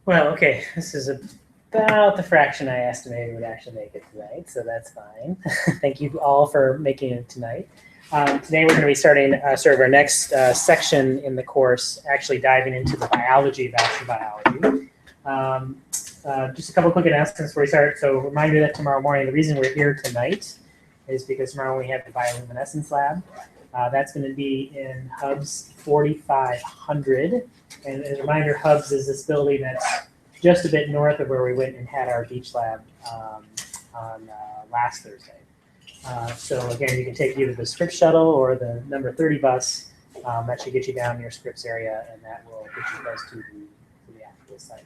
Well, okay, this is about the fraction I estimated would actually make it tonight, so that's fine. Thank you all for making it tonight. Today we're going to be starting sort of our next section in the course, actually diving into the biology of astrobiology. Just a couple quick announcements before we start. So reminder that tomorrow morning, the reason we're here tonight is because tomorrow we have the bioluminescence lab. That's going to be in Hubs 4500. And as a reminder, Hubs is this building that's just a bit north of where we went and had our beach lab on last Thursday. So again, you can take either the Scripps shuttle or the number 30 bus. That should get you down near Scripps area, and that will get you close to the actual site.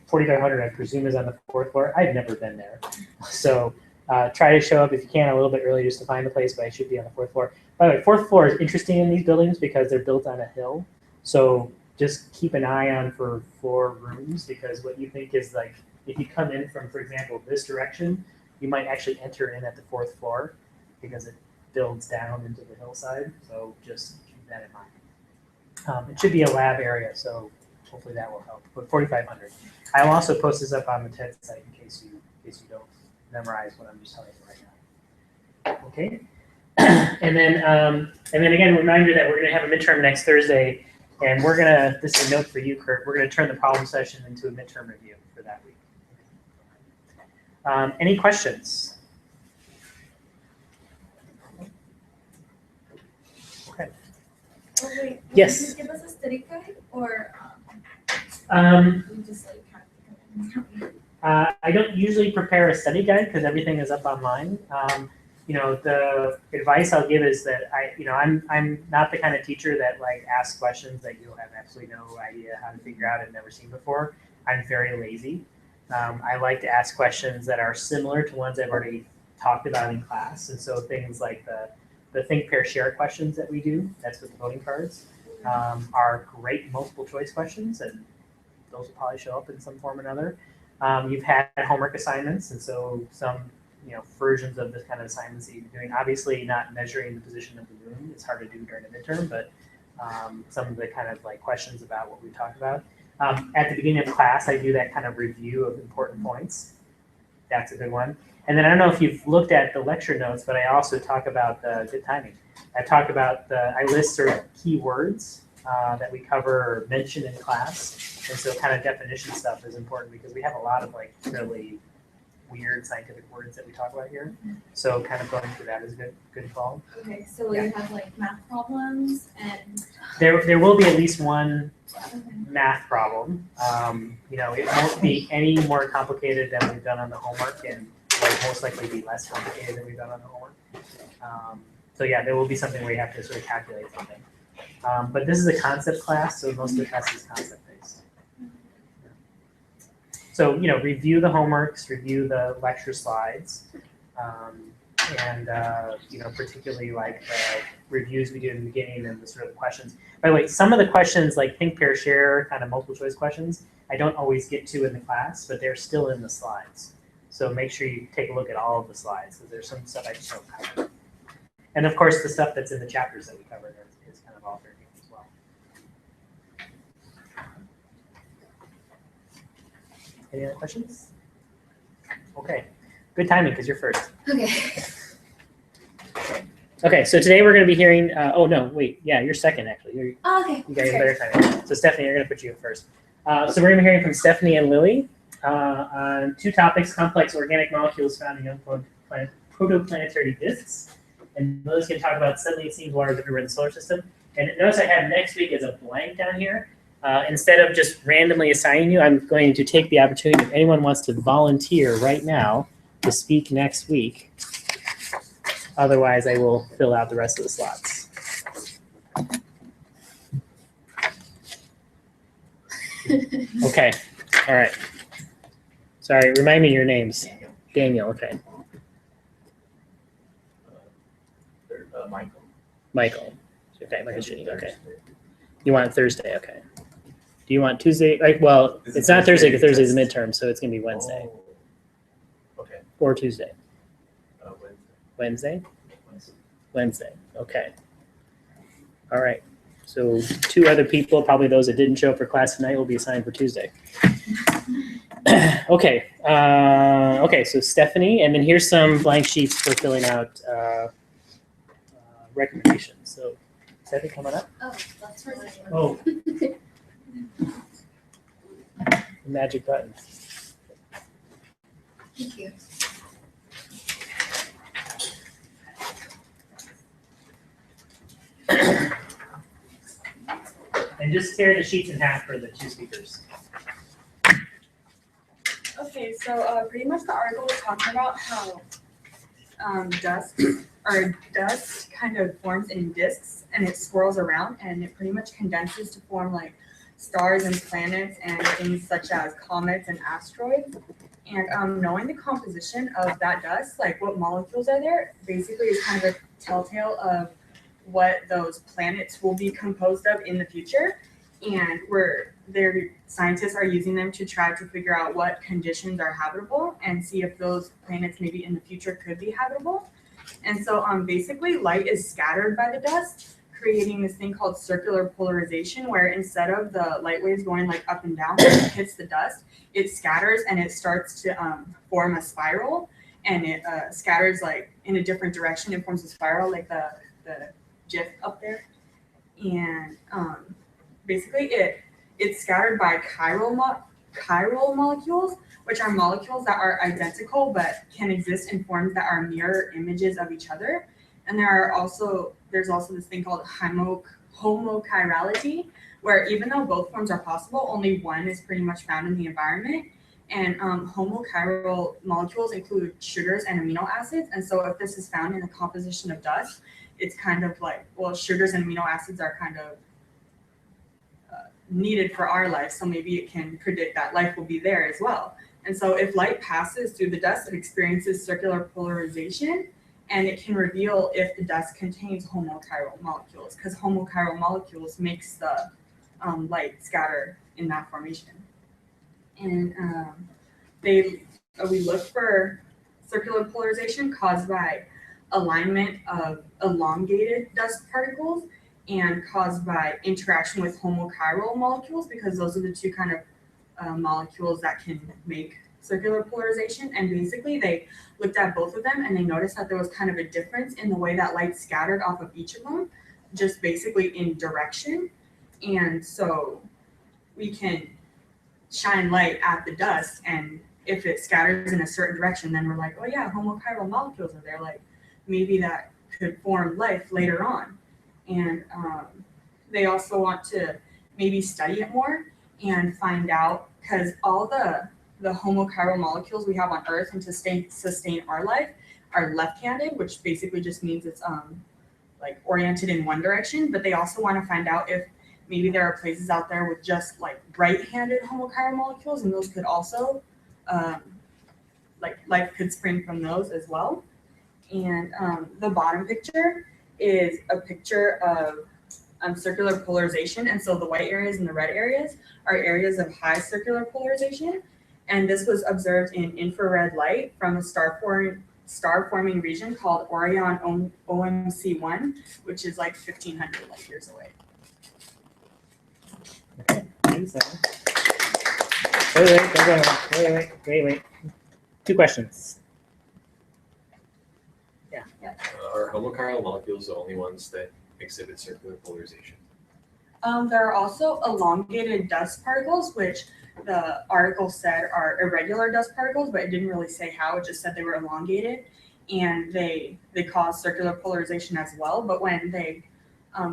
4500, I presume, is on the 4th floor. I've never been there. So try to show up if you can a little bit early just to find the place, but I should be on the 4th floor. By the way, 4th floor is interesting in these buildings because they're built on a hill. So just keep an eye on for floor rooms, because what you think is like, if you come in from, for example, this direction, you might actually enter in at the 4th floor because it builds down into the hillside. So just keep that in mind. It should be a lab area, so hopefully that will help. But 4500. I'll also post this up on the TED site in case you don't memorize what I'm just telling you right now. Okay. and then again, reminder that we're going to have a midterm next Thursday, and we're going to, this is a note for you, Kurt, we're going to turn the problem session into a midterm review for that week. Any questions? Okay. Oh, wait, yes. Can you give us a study guide, or we just like have to I don't usually prepare a study guide because everything is up online. The advice I'll give is that I'm not the kind of teacher that like asks questions that you'll have absolutely no idea how to figure out and never seen before. I'm very lazy. I like to ask questions that are similar to ones I've already talked about in class, and so things like the think, pair, share questions that we do, that's with the voting cards, are great multiple choice questions, and those will probably show up in some form or another. You've had homework assignments, and so some versions of this kind of assignments that you've been doing. Obviously, not measuring the position of the moon is hard to do during a midterm, but some of the kind of like questions about what we talked about. At the beginning of class, I do that kind of review of important points. That's a good one. And then I don't know if you've looked at the lecture notes, but I also talk about the good timing. I list sort of key words that we cover or mention in class. And so kind of definition stuff is important because we have a lot of like really weird scientific words that we talk about here. So kind of going through that is good call. Okay, so you have like math problems and there will be at least one math problem. It won't be any more complicated than we've done on the homework, and will most likely be less complicated than we've done on the homework. So yeah, there will be something where you have to sort of calculate something. But this is a concept class, so most of the test is concept based. So, review the homeworks, review the lecture slides, and particularly like the reviews we do in the beginning and the sort of questions. By the way, some of the questions like think, pair, share, kind of multiple choice questions, I don't always get to in the class, but they're still in the slides. So make sure you take a look at all of the slides, because there's some stuff I just don't cover. And of course, the stuff that's in the chapters that we covered is kind of all fair game as well. Any other questions? Okay, good timing because you're first. okay. Okay, so today we're going to be hearing. You're second actually. You Okay. got better timing. So Stephanie, you're going to put you in first. So we're going to be hearing from Stephanie and Lily on two topics: complex organic molecules found in young protoplanetary disks. And Lily's going to talk about suddenly it seems water is everywhere in the solar system. And notice I have next week as a blank down here. Instead of just randomly assigning you, I'm going to take the opportunity, if anyone wants to volunteer right now to speak next week. Otherwise, I will fill out the rest of the slots. Okay. All right. Sorry, remind me your names. Daniel, okay. Michael. Michael. Okay, okay. You want Thursday, okay. Do you want Tuesday? It's not Thursday because Thursday's a midterm, so it's going to be Wednesday. Oh, okay. Or Tuesday. Wednesday. Wednesday? Wednesday, okay. All right. So 2 other people, probably those that didn't show up for class tonight, will be assigned for Tuesday. Okay. Okay, so Stephanie, and then here's some blank sheets for filling out recommendations. So Stephanie, come on up. Oh, that's right. Oh. Magic button. Thank you. And just tear the sheets in half for the 2 speakers. Okay, so pretty much the article was talking about how dust kind of forms in disks and it swirls around and it pretty much condenses to form like stars and planets and things such as comets and asteroids. And knowing the composition of that dust, like what molecules are there, basically is kind of a telltale of what those planets will be composed of in the future. And scientists are using them to try to figure out what conditions are habitable and see if those planets maybe in the future could be habitable. And so basically light is scattered by the dust, creating this thing called circular polarization, where instead of the light waves going like up and down when it hits the dust, it scatters and it starts to form a spiral, and it scatters like in a different direction. It forms a spiral like the GIF up there. And basically it's scattered by chiral molecules, which are molecules that are identical but can exist in forms that are mirror images of each other. And there's also this thing called homochirality, where even though both forms are possible, only one is pretty much found in the environment. And homochiral molecules include sugars and amino acids. And so if this is found in the composition of dust, it's kind of like, well, sugars and amino acids are kind of needed for our life. So maybe it can predict that life will be there as well. And so if light passes through the dust, it experiences circular polarization, and it can reveal if the dust contains homochiral molecules, because homochiral molecules makes the light scatter in that formation. And we look for circular polarization caused by alignment of elongated dust particles and caused by interaction with homochiral molecules, because those are the 2 kind of molecules that can make circular polarization. And basically they looked at both of them and they noticed that there was kind of a difference in the way that light scattered off of each of them, just basically in direction. And so we can shine light at the dust, and if it scatters in a certain direction, then we're like, oh yeah, homochiral molecules are there, like maybe that could form life later on. And they also want to maybe study it more and find out, because all the homochiral molecules we have on Earth and to sustain our life are left-handed, which basically just means it's like oriented in one direction. But they also want to find out if maybe there are places out there with just like right-handed homochiral molecules, and those could also like life could spring from those as well. And the bottom picture is a picture of circular polarization. And so the white areas and the red areas are areas of high circular polarization. And this was observed in infrared light from a star-forming region called Orion OMC1, which is like 1,500 light years away. Okay. Wait. 2 questions. Are homochiral molecules the only ones that exhibit circular polarization? There are also elongated dust particles, which the article said are irregular dust particles, but it didn't really say how. It just said they were elongated, and they cause circular polarization as well. But when they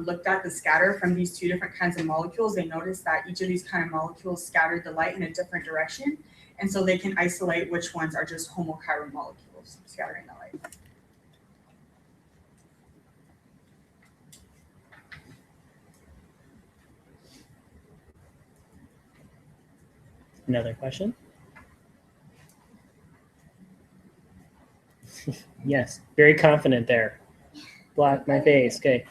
looked at the scatter from these 2 different kinds of molecules, they noticed that each of these kind of molecules scattered the light in a different direction, and so they can isolate which ones are just homochiral molecules scattering the light. Another question? Yes, very confident there. Block my face. Okay.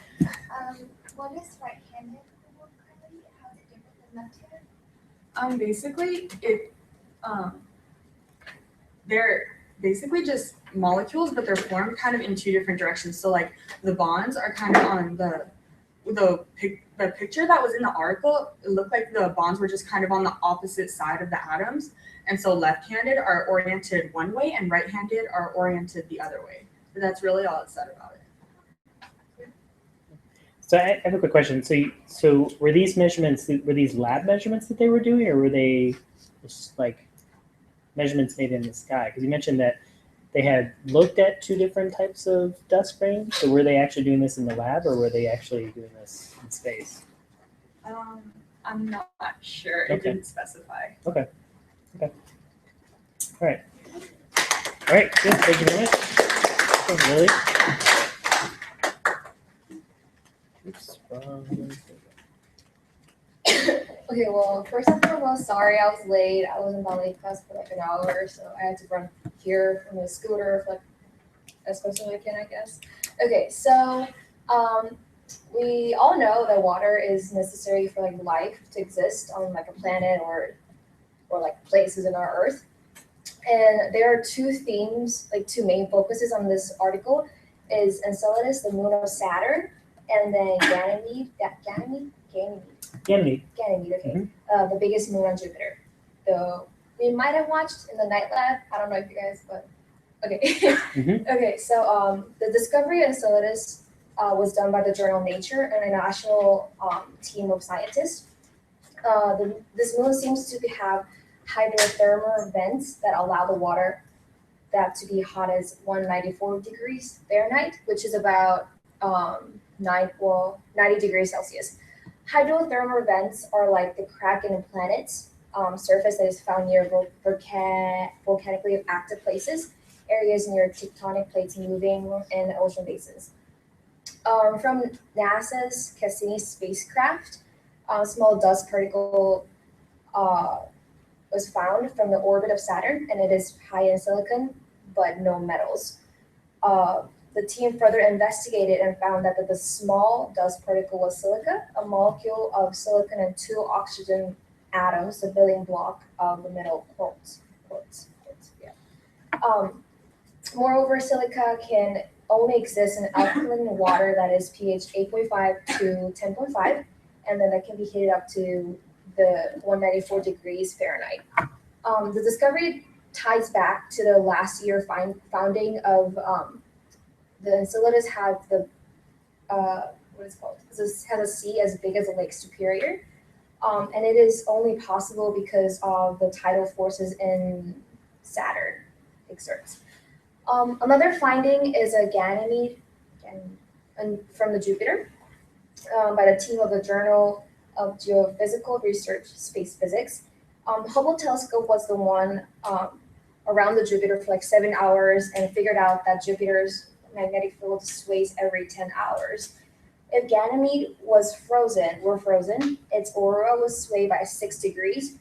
What is right-handed homochiral? How is it different than left-handed? Basically, they're basically just molecules, but they're formed kind of in 2 different directions. So like the bonds are kind of on the the picture that was in the article, it looked like the bonds were just kind of on the opposite side of the atoms. And so left-handed are oriented one way and right-handed are oriented the other way. But that's really all it said about it. So I have a quick question. So were these measurements, were these lab measurements that they were doing, or were they just like measurements made in the sky? Because you mentioned that they had looked at two different types of dust grains. So were they actually doing this in the lab, or were they actually doing this in space? I'm not sure. It Okay. didn't specify. All right, good. Thank you very much. Oh, really? Oops. Okay, well, first and foremost, sorry I was late. I was in ballet class for like an hour, so I had to run here from the scooter for like as close as I can, I guess. Okay, so we all know that water is necessary for like life to exist on like a planet or like places in our Earth. And there are two themes, like two main focuses on this article, is Enceladus, the moon of Saturn, and then Ganymede, Ganymede. okay, the biggest moon on Jupiter. So we might have watched in the night lab. I don't know if you guys, but okay. Okay, so the discovery of Enceladus was done by the journal Nature and a national team of scientists. This moon seems to have hydrothermal vents that allow the water that to be hot as 194 degrees Fahrenheit, which is about 90 degrees Celsius. Hydrothermal vents are like the crack in a planet's surface that is found near volcanically active places, areas near tectonic plates moving, and ocean basins. From NASA's Cassini spacecraft, a small dust particle was found from the orbit of Saturn, and it is high in silicon, but no metals. The team further investigated and found that the small dust particle was silica, a molecule of silicon and two oxygen atoms, the building block of the metal quartz. Moreover, silica can only exist in alkaline water that is pH 8.5 to 10.5, and then that can be heated up to the 194 degrees Fahrenheit. The discovery ties back to the last year founding of the Enceladus. Have the what is it called? This has a sea as big as Lake Superior, and it is only possible because of the tidal forces in Saturn exerts. Another finding is a Ganymede from the Jupiter by the team of the Journal of Geophysical Research, Space Physics. Hubble telescope was the one around the Jupiter for like 7 hours and figured out that Jupiter's magnetic field sways every 10 hours. If Ganymede were frozen, its aurora would sway by 6 degrees,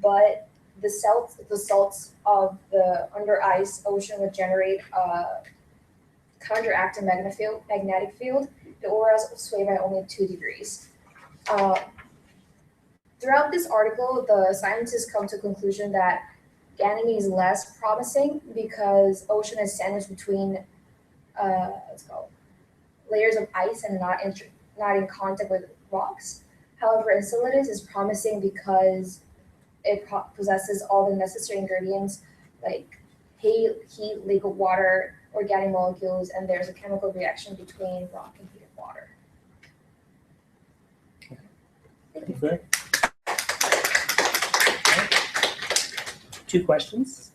but the salts of the under ice ocean would generate a counteracting magnetic field. The auroras would sway by only 2 degrees. Throughout this article, the scientists come to the conclusion that Ganymede is less promising because ocean is sandwiched between layers of ice and not in contact with rocks. However, Enceladus is promising because it possesses all the necessary ingredients like heat, liquid water, organic molecules, and there's a chemical reaction between rock and heated water. Okay. 2 questions.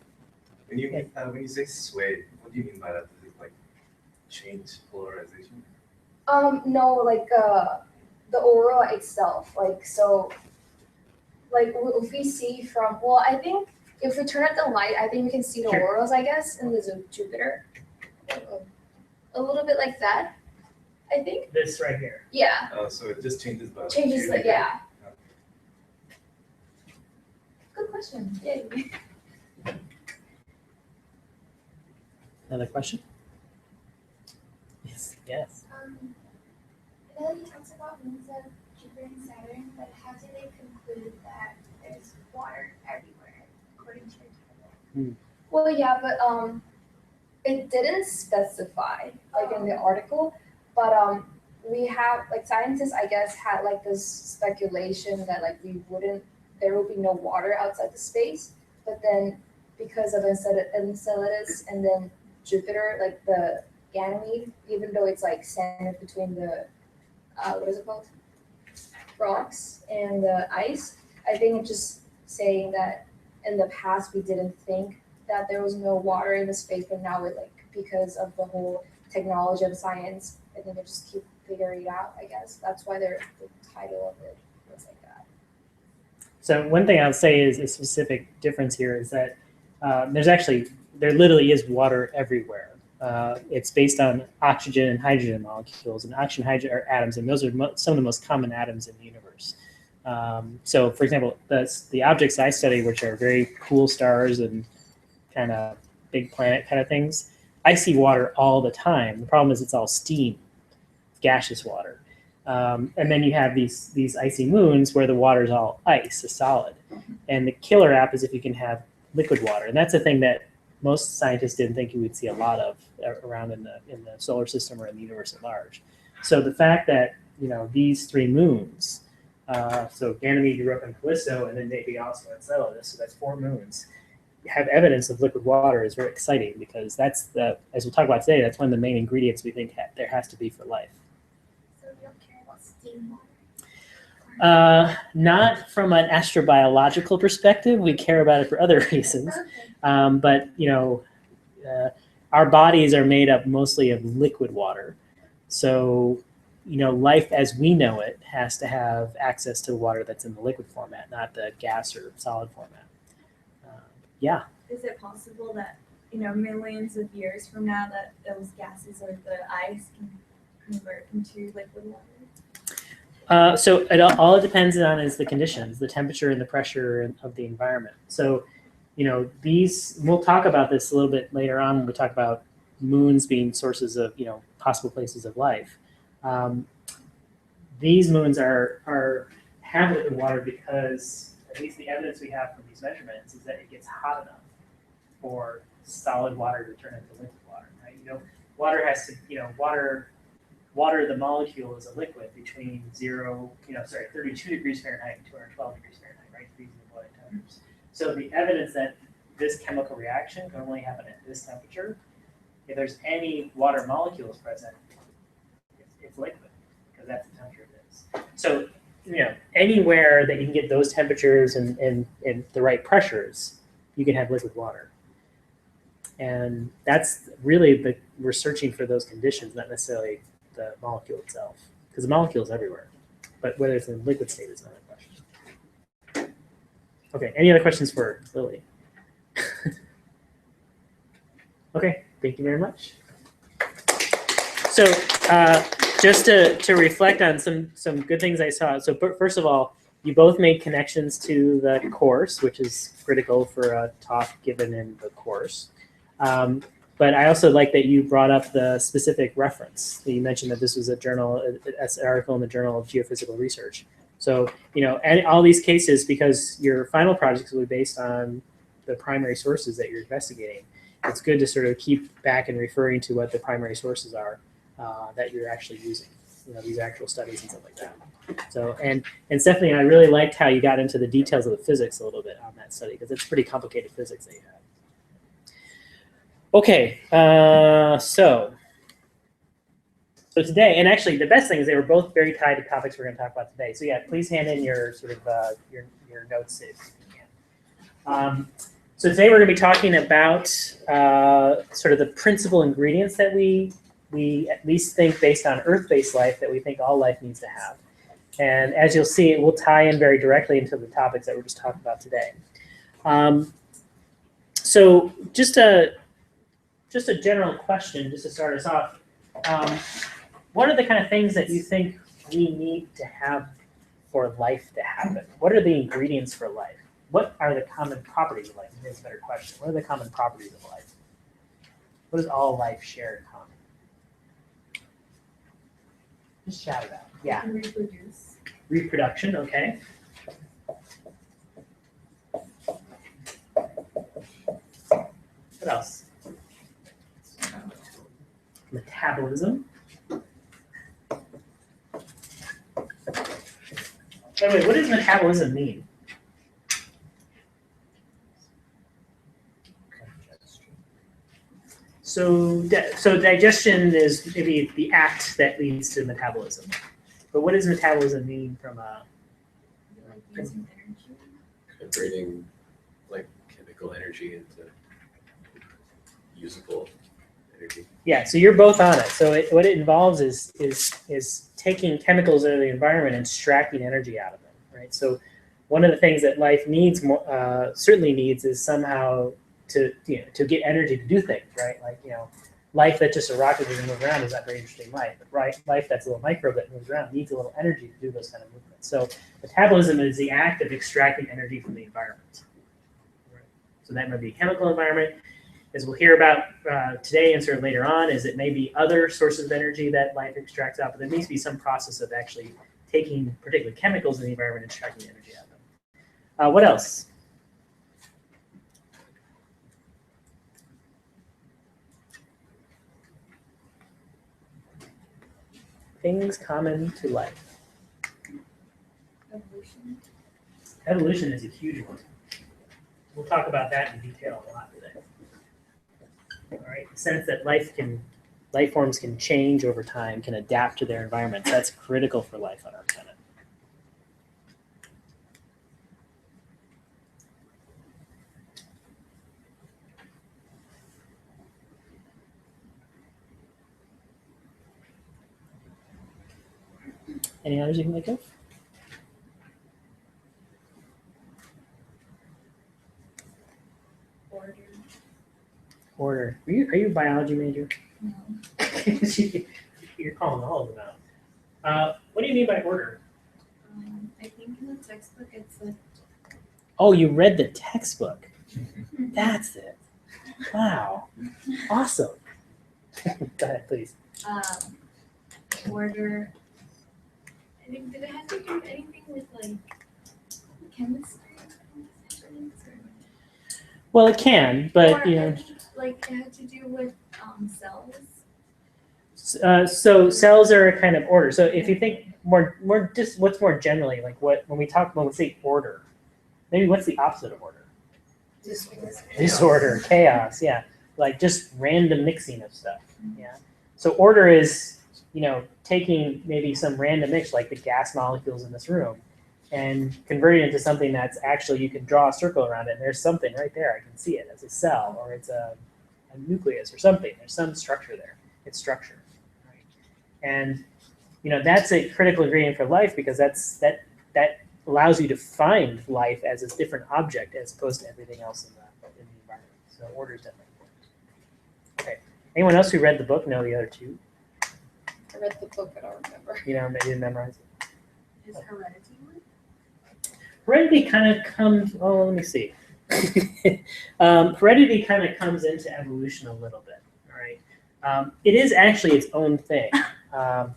When you say sway, what do you mean by that? Does it like change polarization? No, like the aurora itself. If we see from, well, I think if we turn up the light, I think we can see the Sure. auroras, I guess, in the Jupiter. A little bit like that, I think. This right here. Yeah. So it just changes by Changes like, the, yeah. Good question. Yay. Another question? Yes. I know he talks about moons of Jupiter and Saturn, but how do they conclude that there's water everywhere, according to your title? Well, yeah, but it didn't specify like in the article, but we have like scientists, I guess, had like this speculation that like there will be no water outside the space, but then because of Enceladus and then Jupiter, like the Ganymede, even though it's like sandwiched between the what is it called, rocks and the ice, I think it's just saying that in the past we didn't think that there was no water in the space, but now we're like, because of the whole technology of science, I think they just keep figuring it out, I guess. That's why the title of it was like that. So one thing I'll say is a specific difference here is that there literally is water everywhere. It's based on oxygen and hydrogen molecules, and oxygen and hydrogen are atoms, and those are some of the most common atoms in the universe. So for example, the objects I study, which are very cool stars and kind of big planet kind of things, I see water all the time. The problem is it's all steam, gaseous water. And then you have these icy moons where the water is all ice, a solid. And the killer app is if you can have liquid water. And that's a thing that most scientists didn't think you would see a lot of around in the solar system or in the universe at large. So the fact that, these 3 moons, so Ganymede, Europa, and Callisto, and then maybe also Enceladus, so that's 4 moons, have evidence of liquid water is very exciting, because that's as we'll talk about today, that's one of the main ingredients we think there has to be for life. So you don't care about steam water? Not from an astrobiological perspective. We care about it for other reasons. Okay. But our bodies are made up mostly of liquid water. So, life as we know it has to have access to water that's in the liquid format, not the gas or solid format. Yeah. Is it possible that, millions of years from now that those gases or the ice can convert into liquid water? So all it depends on is the conditions, the temperature and the pressure of the environment. So, we'll talk about this a little bit later on when we talk about moons being sources of, possible places of life. These moons have liquid water because, at least the evidence we have from these measurements, is that it gets hot enough for solid water to turn into liquid water, right? Water has to, water, the molecule is a liquid between 32 degrees Fahrenheit and 212 degrees Fahrenheit, right? Freezing the boiling temperatures. So the evidence that this chemical reaction can only happen at this temperature, if there's any water molecules present, it's liquid, because that's the temperature it is. So, anywhere that you can get those temperatures and the right pressures, you can have liquid water. And that's really we're searching for those conditions, not necessarily the molecule itself, because the molecule is everywhere. But whether it's in liquid state is another question. Okay, any other questions for Lily? Okay, thank you very much. So just to reflect on some good things I saw. So first of all, you both made connections to the course, which is critical for a talk given in the course. But I also like that you brought up the specific reference. That you mentioned that this was an article in the Journal of Geophysical Research. So, and all these cases, because your final projects will be based on the primary sources that you're investigating, it's good to sort of keep back and referring to what the primary sources are that you're actually using, these actual studies and stuff like that. So, and Stephanie, I really liked how you got into the details of the physics a little bit on that study, because it's pretty complicated physics that you have. Okay, so today, and actually the best thing is they were both very tied to topics we're going to talk about today. So yeah, please hand in your sort of your notes if you can. So today we're going to be talking about sort of the principal ingredients that we at least think based on Earth-based life that we think all life needs to have. And as you'll see, it will tie in very directly into the topics that we're just talking about today. So just a general question, just to start us off. What are the kind of things that you think we need to have for life to happen? What are the ingredients for life? What are the common properties of life? That's a better question. What are the common properties of life? What does all life share in common? Just shout it out. Yeah. Reproduce. Reproduction, okay. What else? Metabolism. By the way, what does metabolism mean? So digestion is maybe the act that leads to metabolism. But what does metabolism mean from a Like using energy. Converting like chemical energy into usable energy. yeah, so you're both on it. So what it involves is taking chemicals out of the environment and extracting energy out of them, right? So one of the things that life needs more, certainly needs is somehow to get energy to do things, right? Like life that's just a rocket that moves around is not very interesting life, but life that's a little microbe that moves around needs a little energy to do those kind of movements. So metabolism is the act of extracting energy from the environment. Right? So that might be a chemical environment. As we'll hear about today and sort of later on, is it may be other sources of energy that life extracts out, but there needs to be some process of actually taking particularly chemicals in the environment and extracting energy out of them. What else? Things common to life. Evolution. Evolution is a huge one. We'll talk about that in detail a lot today. All right, the sense that life forms can change over time, can adapt to their environment. That's critical for life on our planet. Any others you can think of? Order. Order. Are you a biology major? No. You're calling all of them out. What do you mean by order? I think in the textbook it's like Oh, you read the textbook. That's it. Wow. Awesome. Go ahead, please. order. I think did it have to do anything with like chemistry? Well, it can, but Or I think, like it had to do with cells. So cells are a kind of order. So if you think more just what's more generally like when we say order, maybe what's the opposite of order? Disorder, chaos. Yeah, like just random mixing of stuff. Yeah. So order is taking maybe some random mix like the gas molecules in this room and converting it into something that's actually you can draw a circle around it and there's something right there. I can see it as a cell or it's a nucleus or something. There's some structure there. It's structure. Right? And that's a critical ingredient for life because that allows you to find life as a different object as opposed to everything else in the environment. So order is definitely important. Okay. Anyone else who read the book know the other two? I read the book, but I don't remember. Maybe didn't memorize it. Is heredity one? Heredity kind of comes. Oh, let me see. Heredity kind of comes into evolution a little bit. All right. It is actually its own thing. And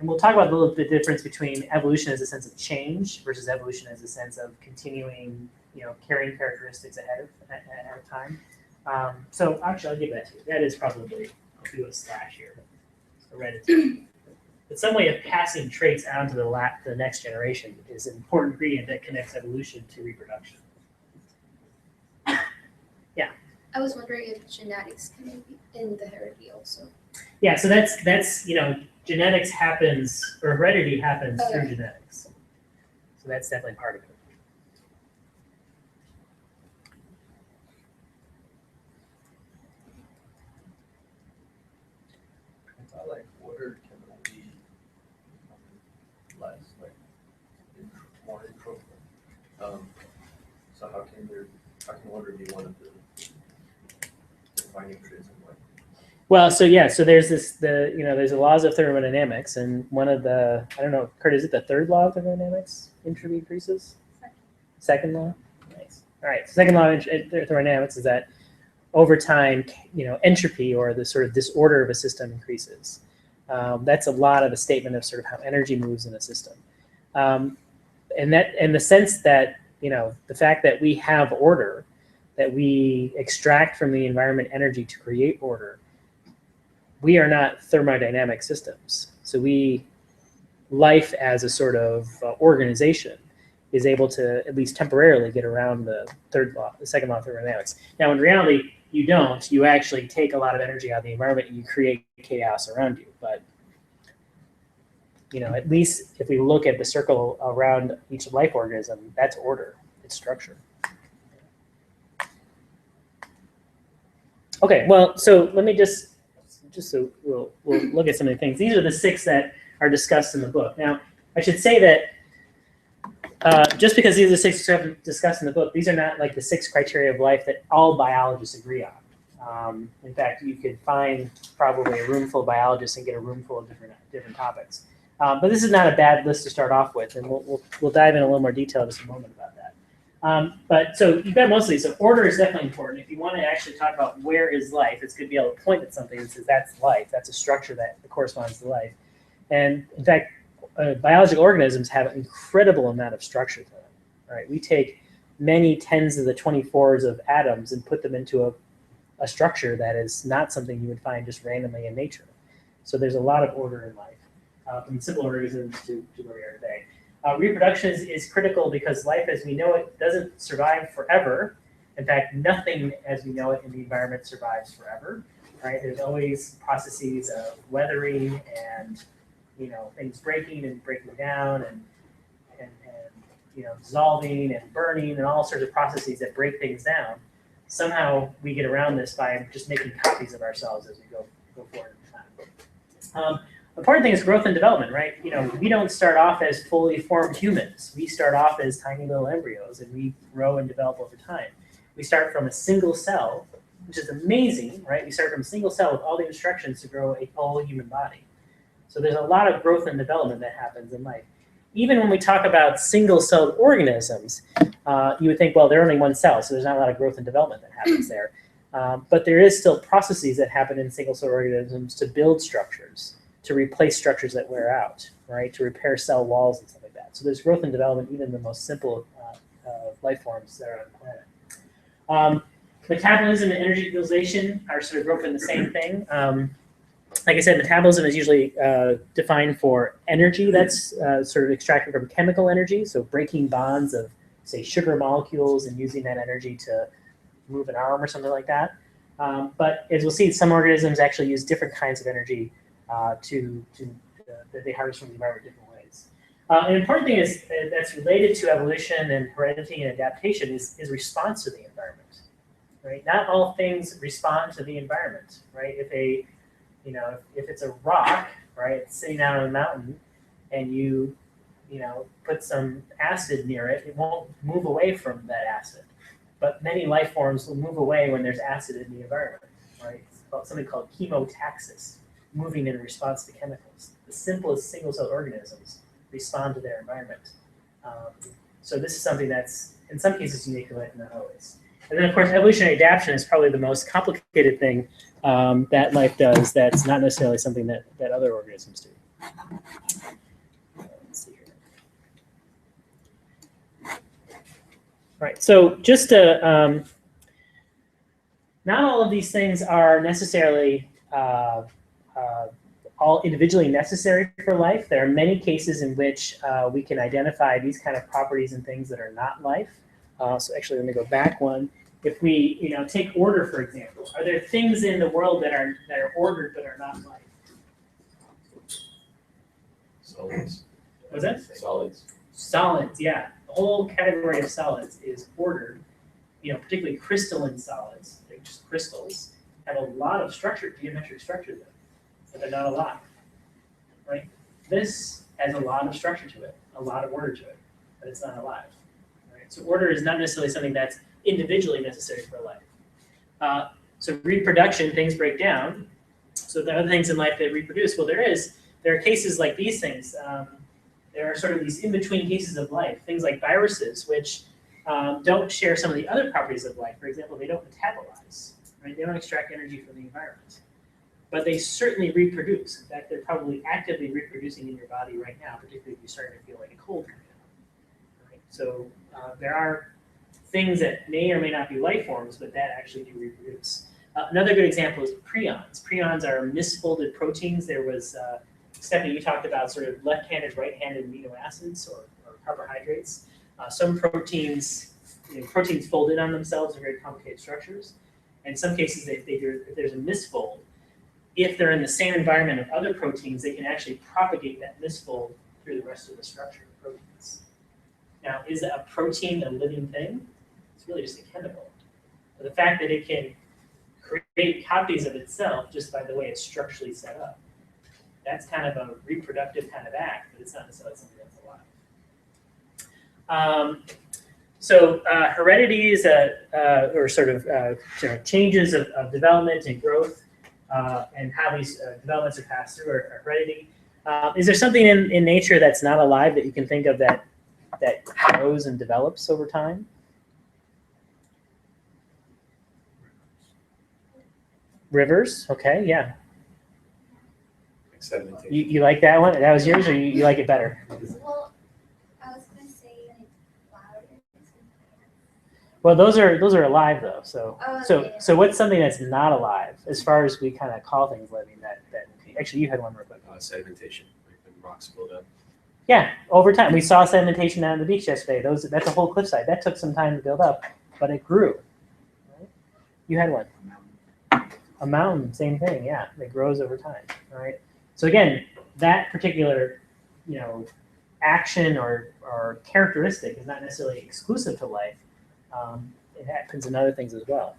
we'll talk about a little bit difference between evolution as a sense of change versus evolution as a sense of continuing, carrying characteristics ahead of time. So actually, I'll give that to you. That is probably, I'll do a slash here. Heredity. But some way of passing traits on to the next generation is an important ingredient that connects evolution to reproduction. Yeah. I was wondering if genetics can be in the heredity also. Yeah, so that's genetics happens or heredity happens Okay. through genetics. So that's definitely part of it. I thought like water can only less, like more improvement. So how can water be one of the defining traits of life? Well, so there's there's the laws of thermodynamics, and one of the, I don't know, Kurt, is it the third law of thermodynamics? Entropy increases? Second law? Nice. All right, second law of thermodynamics is that over time, entropy or the sort of disorder of a system increases. That's a lot of the statement of sort of how energy moves in a system. And the sense that, the fact that we have order, that we extract from the environment energy to create order, we are not thermodynamic systems. So we life as a sort of organization is able to at least temporarily get around the second law of thermodynamics. Now, in reality, you don't. You actually take a lot of energy out of the environment and you create chaos around you. But at least if we look at the circle around each life organism, that's order. It's structure. Okay, well, so let me just so we'll look at some of the things. These are the 6 that are discussed in the book. Now, I should say that just because these are the 6 discussed in the book, these are not like the 6 criteria of life that all biologists agree on. In fact, you could find probably a room full of biologists and get a room full of different topics. But this is not a bad list to start off with, and we'll dive in a little more detail in just a moment about that. But so you've got most of these. So order is definitely important. If you want to actually talk about where is life, it's good to be able to point at something that says that's life. That's a structure that corresponds to life. And in fact, biological organisms have an incredible amount of structure to them. Right? We take many tens of the 24s of atoms and put them into a structure that is not something you would find just randomly in nature. So there's a lot of order in life, from simple organisms to where we are today. Reproduction is critical because life as we know it doesn't survive forever. In fact, nothing as we know it in the environment survives forever. Right? There's always processes of weathering and things breaking and breaking down and dissolving and burning and all sorts of processes that break things down. Somehow we get around this by just making copies of ourselves as we go forward in time. The important thing is growth and development, right? We don't start off as fully formed humans. We start off as tiny little embryos, and we grow and develop over time. We start from a single cell, which is amazing, right? We start from a single cell with all the instructions to grow a whole human body. So there's a lot of growth and development that happens in life. Even when we talk about single-celled organisms, you would think, well, they're only one cell, so there's not a lot of growth and development that happens there. But there is still processes that happen in single-cell organisms to build structures, to replace structures that wear out, right? To repair cell walls and stuff like that. So there's growth and development even in the most simple life forms that are on the planet. Metabolism and energy utilization are sort of grouped in the same thing. Like I said, metabolism is usually defined for energy that's sort of extracted from chemical energy, so breaking bonds of, say, sugar molecules and using that energy to move an arm or something like that. But as we'll see, some organisms actually use different kinds of energy that they harvest from the environment in different ways. An important thing is that's related to evolution and heredity and adaptation is response to the environment, right? Not all things respond to the environment, right? If it's a rock, right, it's sitting out on a mountain, and you put some acid near it, it won't move away from that acid. But many life forms will move away when there's acid in the environment, right? It's something called chemotaxis, moving in response to chemicals. The simplest single-celled organisms respond to their environment. So this is something that's, in some cases, unique to life, and not always. And then, of course, evolutionary adaptation is probably the most complicated thing that life does that's not necessarily something that other organisms do. Let's see here. Right, so just to, not all of these things are necessarily all individually necessary for life. There are many cases in which we can identify these kind of properties and things that are not life. So actually, let me go back one. If we, take order, for example, are there things in the world that are ordered but are not life? Solids. What's that? Solids. Solids, yeah. The whole category of solids is ordered. Particularly crystalline solids, like just crystals, have a lot of structure, geometric structure to them, but they're not alive, right? This has a lot of structure to it, a lot of order to it, but it's not alive, right? So order is not necessarily something that's individually necessary for life. So reproduction, things break down. So there are other things in life that reproduce. Well, there are cases like these things. There are sort of these in-between cases of life, things like viruses, which don't share some of the other properties of life. For example, they don't metabolize, right? They don't extract energy from the environment, but they certainly reproduce. In fact, they're probably actively reproducing in your body right now, particularly if you're starting to feel like a cold coming on, right? So there are things that may or may not be life forms, but that actually do reproduce. Another good example is prions. Prions are misfolded proteins. There was Stephanie, you talked about sort of left-handed, right-handed amino acids or carbohydrates. Some proteins, proteins fold in on themselves in very complicated structures. In some cases, if there's a misfold, if they're in the same environment of other proteins, they can actually propagate that misfold through the rest of the structure of proteins. Now, is a protein a living thing? It's really just a chemical. But the fact that it can create copies of itself just by the way it's structurally set up, that's kind of a reproductive kind of act, but it's not necessarily something that's alive. So heredity is or sort of changes of development and growth and how these developments are passed through are heredity. Is there something in nature that's not alive that you can think of that grows and develops over time? Rivers, okay, yeah. Like sedimentation. You like that one? That was yours, or you like it better? Well, I was gonna say like flowers. Well, those are alive though. So Oh, yeah. so what's something that's not alive as far as we kind of call things living? That actually you had one real quick. Sedimentation, like when rocks build up. Yeah, over time we saw sedimentation down on the beach yesterday. That's a whole cliffside. That took some time to build up, but it grew. Right? You had one. A mountain, same thing. Yeah, it grows over time. All right. So again, that particular action or characteristic is not necessarily exclusive to life. It happens in other things as well.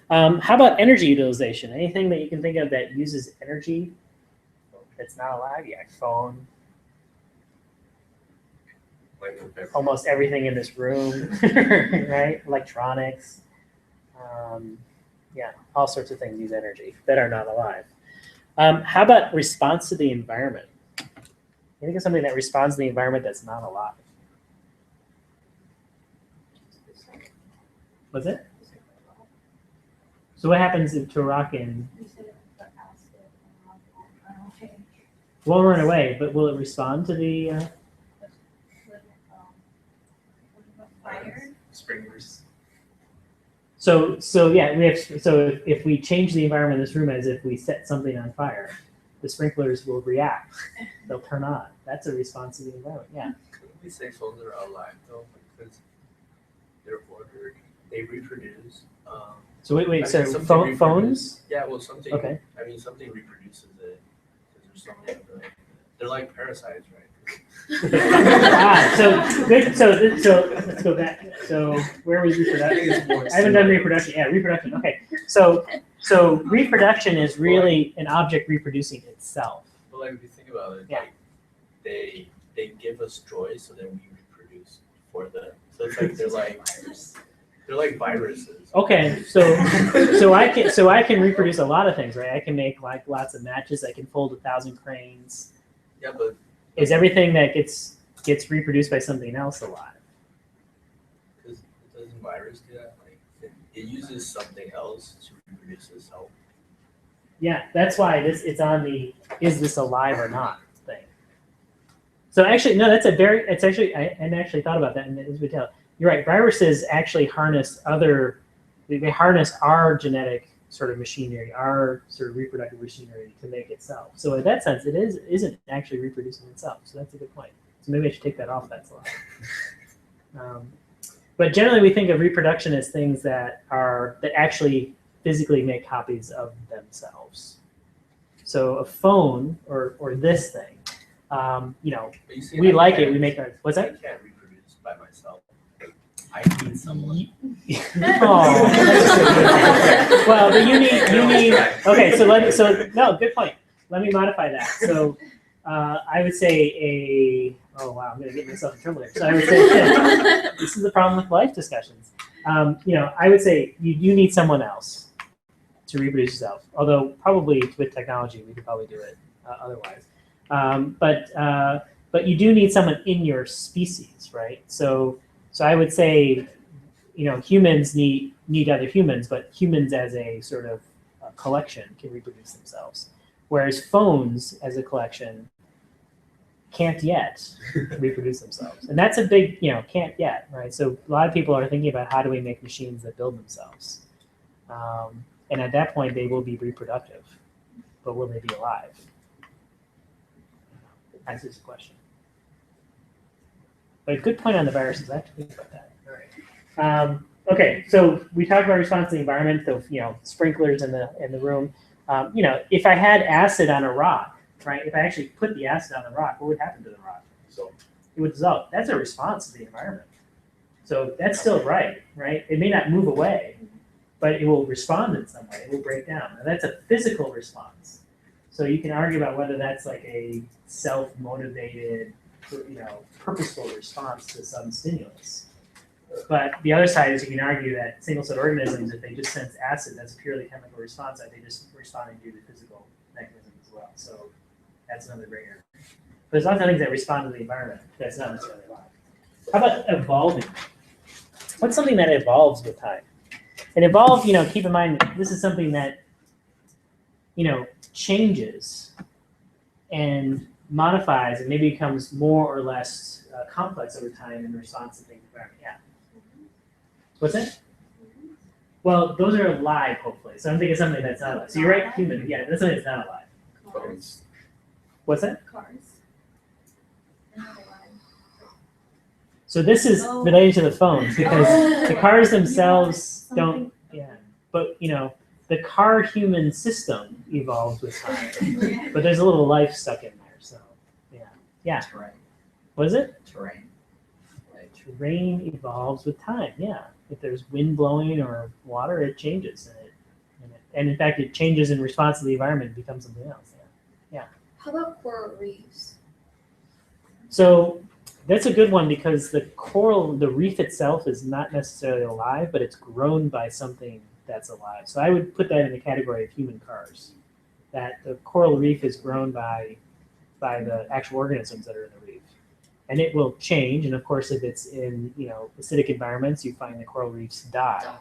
How about energy utilization? Anything that you can think of that uses energy that's not alive? Yeah, phone. Almost everything in this room, right? Electronics. Yeah, all sorts of things use energy that are not alive. How about response to the environment? You think of something that responds to the environment that's not alive. What's it? So what happens to a rock in? Won't run away, but will it respond to the? Fire. Sprinklers. So yeah, if we change the environment in this room as if we set something on fire, the sprinklers will react. They'll turn on. That's a response to the environment. Yeah. Couldn't we say phones are alive though? Because they're ordered, they reproduce. So wait. I mean, So something phones? Yeah, well, something. Okay. I mean, something reproduces it. Because there's so many of them. They're like parasites, right? So good. So let's go back. So where was reproduction? I haven't done reproduction. Yeah, reproduction. Okay. So reproduction is really an object reproducing itself. But like if you think about it, Yeah. like they give us joy, so then we reproduce for them. So it's like they're like viruses. Okay. So I can reproduce a lot of things, right? I can make like lots of matches. I can fold 1,000 cranes. Yeah, but Is everything that gets reproduced by something else alive? because doesn't virus do that? Like it uses something else to reproduce itself. Yeah, that's why it's on the is this alive or not thing. So actually, no, I actually thought about that in this detail. You're right. Viruses actually harness they harness our genetic sort of machinery, our sort of reproductive machinery to make itself. So in that sense, it isn't actually reproducing itself. So that's a good point. So maybe I should take that off that slide. But generally, we think of reproduction as things that actually physically make copies of themselves. So a phone or this thing, But you see, we I like it. can't- We make our what's I that? can't reproduce by myself. I need someone. Oh. Well, but you need. Okay, no, good point. Let me modify that. So I would say oh wow, I'm gonna get myself in trouble here. So I would say this is the problem with life discussions. I would say you need someone else to reproduce yourself. Although probably with technology we could probably do it otherwise. But you do need someone in your species, right? So I would say, humans need other humans, but humans as a sort of collection can reproduce themselves. Whereas phones as a collection can't yet reproduce themselves. And that's a big, can't yet, right? So a lot of people are thinking about how do we make machines that build themselves? And at that point, they will be reproductive, but will they be alive? That's just a question. But a good point on the viruses. I have to think about that. All right. Okay, so we talked about response to the environment, the sprinklers in the room. If I had acid on a rock, right? If I actually put the acid on the rock, what would happen to the rock? So It would dissolve. That's a response to the environment. So that's still right? It may not move away, but it will respond in some way. It will break down. Now that's a physical response. So you can argue about whether that's like a self-motivated, purposeful response to some stimulus. But the other side is you can argue that single-celled organisms, if they just sense acid, that's a purely chemical response, that they just responding due to physical mechanisms as well. So that's another great argument. But there's lots of things that respond to the environment that's not necessarily alive. How about evolving? What's something that evolves with time? And evolve, keep in mind, this is something that, changes and modifies and maybe becomes more or less complex over time in response to things environment. Yeah. What's that? Well, those are alive, hopefully. So I'm thinking something that's not alive. So you're right, human. Yeah, that's something that's not alive. phones. What's that? Cars. They're not alive. So this is related to the phones because the cars themselves don't. Yeah, but the car human system evolves with time, but there's a little life stuck in there. So yeah. Terrain. What is it? Terrain. Terrain evolves with time. Yeah, if there's wind blowing or water, it changes, and in fact, it changes in response to the environment. It becomes something else. Yeah. How about coral reefs? So that's a good one because the reef itself is not necessarily alive, but it's grown by something that's alive. So I would put that in the category of human cars. That the coral reef is grown by the actual organisms that are in the reef. And it will change, and of course if it's in acidic environments, you find the coral reefs die.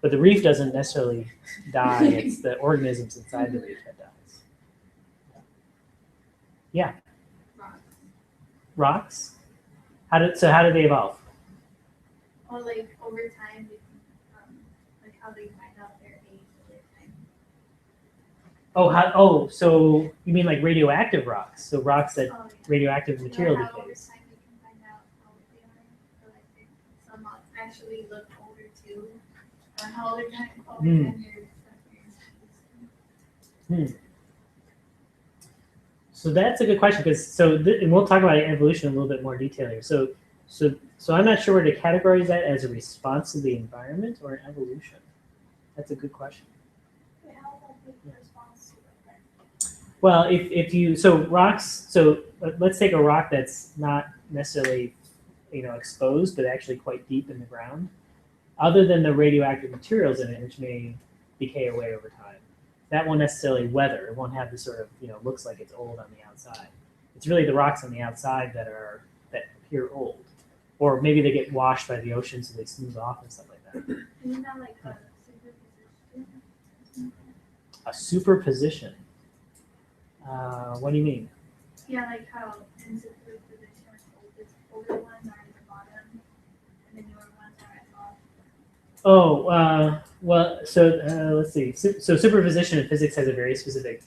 But the reef doesn't necessarily die, it's the organisms inside the reef that dies. Yeah. Rocks? How did they evolve? Or like over time, like how they find out their age over time. So you mean like radioactive rocks? So rocks that Oh, yeah. radioactive material How over decays. time they can find out how old they are. So like some actually look older too. How older time than your So that's a good question because and we'll talk about evolution in a little bit more detail here. So I'm not sure where to categorize that as a response to the environment or an evolution. That's a good question. Wait, how about the response to it? Well, let's take a rock that's not necessarily exposed, but actually quite deep in the ground. Other than the radioactive materials in it, which may decay away over time, that won't necessarily weather. It won't have the sort of looks like it's old on the outside. It's really the rocks on the outside that appear old, or maybe they get washed by the ocean, so they smooth off and stuff like that. Isn't that like a superposition? A superposition. What do you mean? Yeah, like how in superposition, older ones are at the bottom, and the newer ones are at top. Let's see. So superposition in physics has a very specific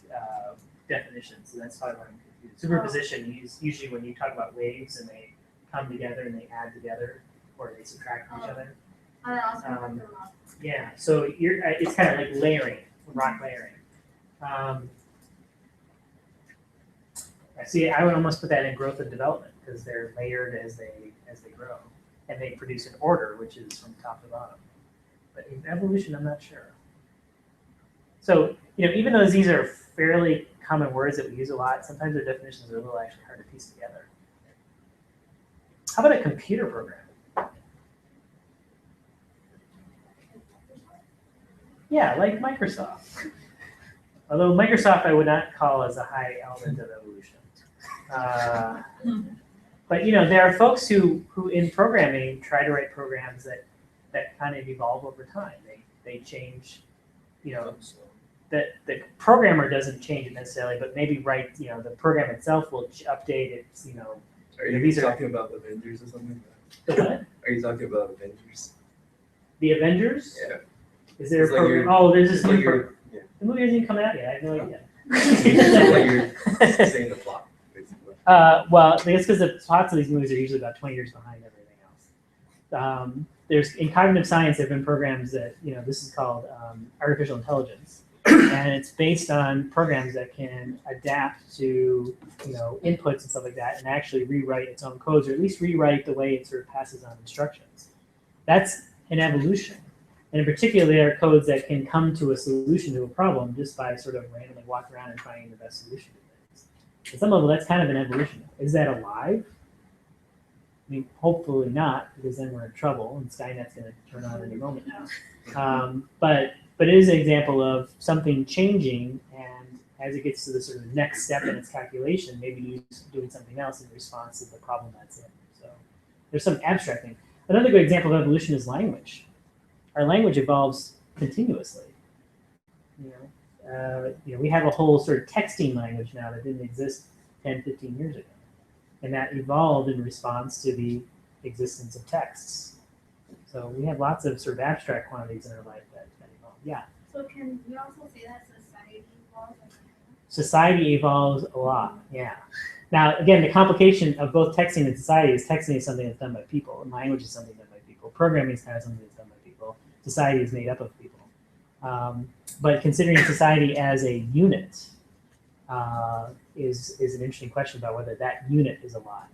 definition. So that's probably why I'm confused. Superposition is usually when you talk about waves and they come together and they add together or they subtract from each other. Yeah. So it's kind of like layering, rock layering. I would almost put that in growth and development because they're layered as they grow, and they produce an order, which is from top to bottom. But in evolution, I'm not sure. So even though these are fairly common words that we use a lot, sometimes their definitions are a little actually hard to piece together. How about a computer program? Yeah, like Microsoft. Although Microsoft I would not call as a high element of evolution. But there are folks who in programming try to write programs that kind of evolve over time. They change, the programmer doesn't change it necessarily, but maybe the program itself will update its, Are you talking about the Avengers or something like The what? that? Are you talking about Avengers? The Avengers? Yeah. Is there It's a like program? you're- Oh, there's this It's like new you're, program. The movie hasn't even come out yet. I have no idea. it's like you're saying the plot, basically. Well, I guess because the plots of these movies are usually about 20 years behind everything else. There's in cognitive science, there have been programs that, this is called artificial intelligence, and it's based on programs that can adapt to, inputs and stuff like that, and actually rewrite its own codes, or at least rewrite the way it sort of passes on instructions. That's an evolution. And in particular, there are codes that can come to a solution to a problem just by sort of randomly walking around and finding the best solution to things. At some level, that's kind of an evolution. Is that alive? I mean, hopefully not, because then we're in trouble, and Skynet's going to turn on any moment now. But it is an example of something changing, and as it gets to the sort of next step in its calculation, maybe doing something else in response to the problem that's in. So there's some abstract thing. Another good example of evolution is language. Our language evolves continuously. We have a whole sort of texting language now that didn't exist 10, 15 years ago. And that evolved in response to the existence of texts. So we have lots of sort of abstract quantities in our life that evolve. Yeah? So can you also say that society evolves? Society evolves a lot, yeah. Now, again, the complication of both texting and society is texting is something that's done by people, and language is something done by people. Programming is kind of something that's done by people. Society is made up of people. But considering society as a unit is an interesting question about whether that unit is alive.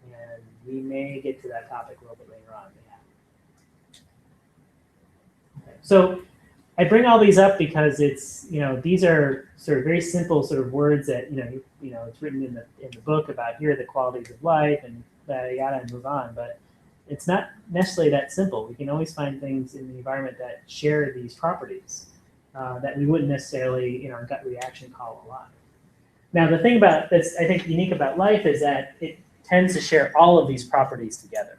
And we may get to that topic a little bit later on. Yeah. Okay. So I bring all these up because it's, these are sort of very simple sort of words that, it's written in the book about here are the qualities of life and yada yada and move on. But it's not necessarily that simple. We can always find things in the environment that share these properties that we wouldn't necessarily, in our gut reaction, call alive. Now, the thing that's, I think, unique about life is that it tends to share all of these properties together.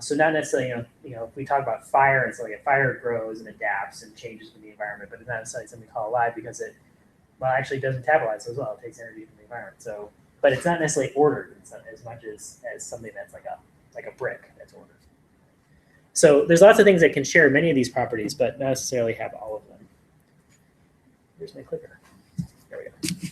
So not necessarily, if we talk about fire, it's like a fire grows and adapts and changes with the environment, but it's not necessarily something we call alive because it, actually does metabolize as well. It takes energy from the environment. So, but it's not necessarily ordered as much as something that's like a brick that's ordered. So there's lots of things that can share many of these properties, but not necessarily have all of them. Here's my clicker. There we go.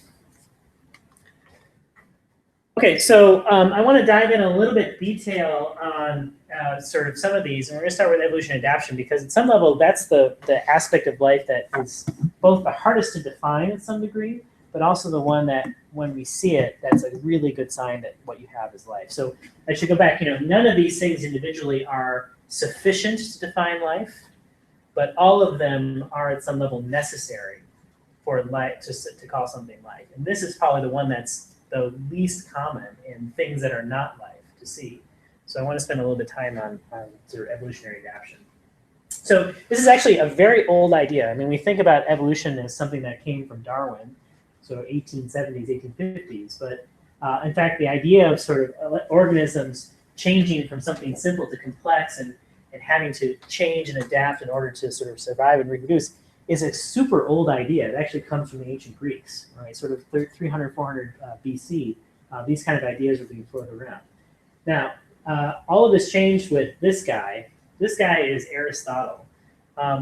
Okay, so I want to dive in a little bit detail on sort of some of these, and we're going to start with evolution and adaptation because at some level that's the aspect of life that is both the hardest to define at some degree, but also the one that when we see it, that's a really good sign that what you have is life. So I should go back, none of these things individually are sufficient to define life, but all of them are at some level necessary for life to call something life. And this is probably the one that's the least common in things that are not life to see. So I want to spend a little bit of time on sort of evolutionary adaptation. So this is actually a very old idea. I mean, we think about evolution as something that came from Darwin, so 1870s, 1850s. But in fact, the idea of sort of organisms changing from something simple to complex and having to change and adapt in order to sort of survive and reproduce is a super old idea. It actually comes from the ancient Greeks, right? Sort of 300, 400 BC. These kind of ideas were being floated around. Now, all of this changed with this guy. This guy is Aristotle.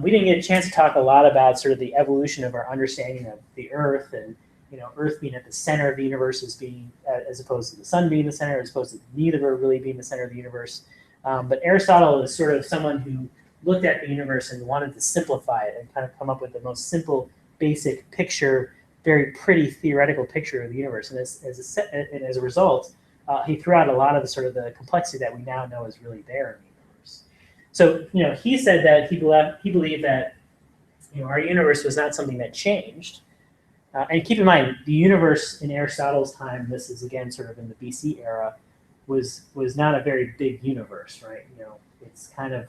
We didn't get a chance to talk a lot about sort of the evolution of our understanding of the Earth and Earth being at the center of the universe as opposed to the sun being the center, as opposed to neither really being the center of the universe. But Aristotle is sort of someone who looked at the universe and wanted to simplify it and kind of come up with the most simple, basic picture, very pretty theoretical picture of the universe. And as a result, he threw out a lot of the sort of the complexity that we now know is really there in the universe. So, he said that he believed that, our universe was not something that changed. And keep in mind, the universe in Aristotle's time, this is again sort of in the BC era, was not a very big universe, right? It's kind of,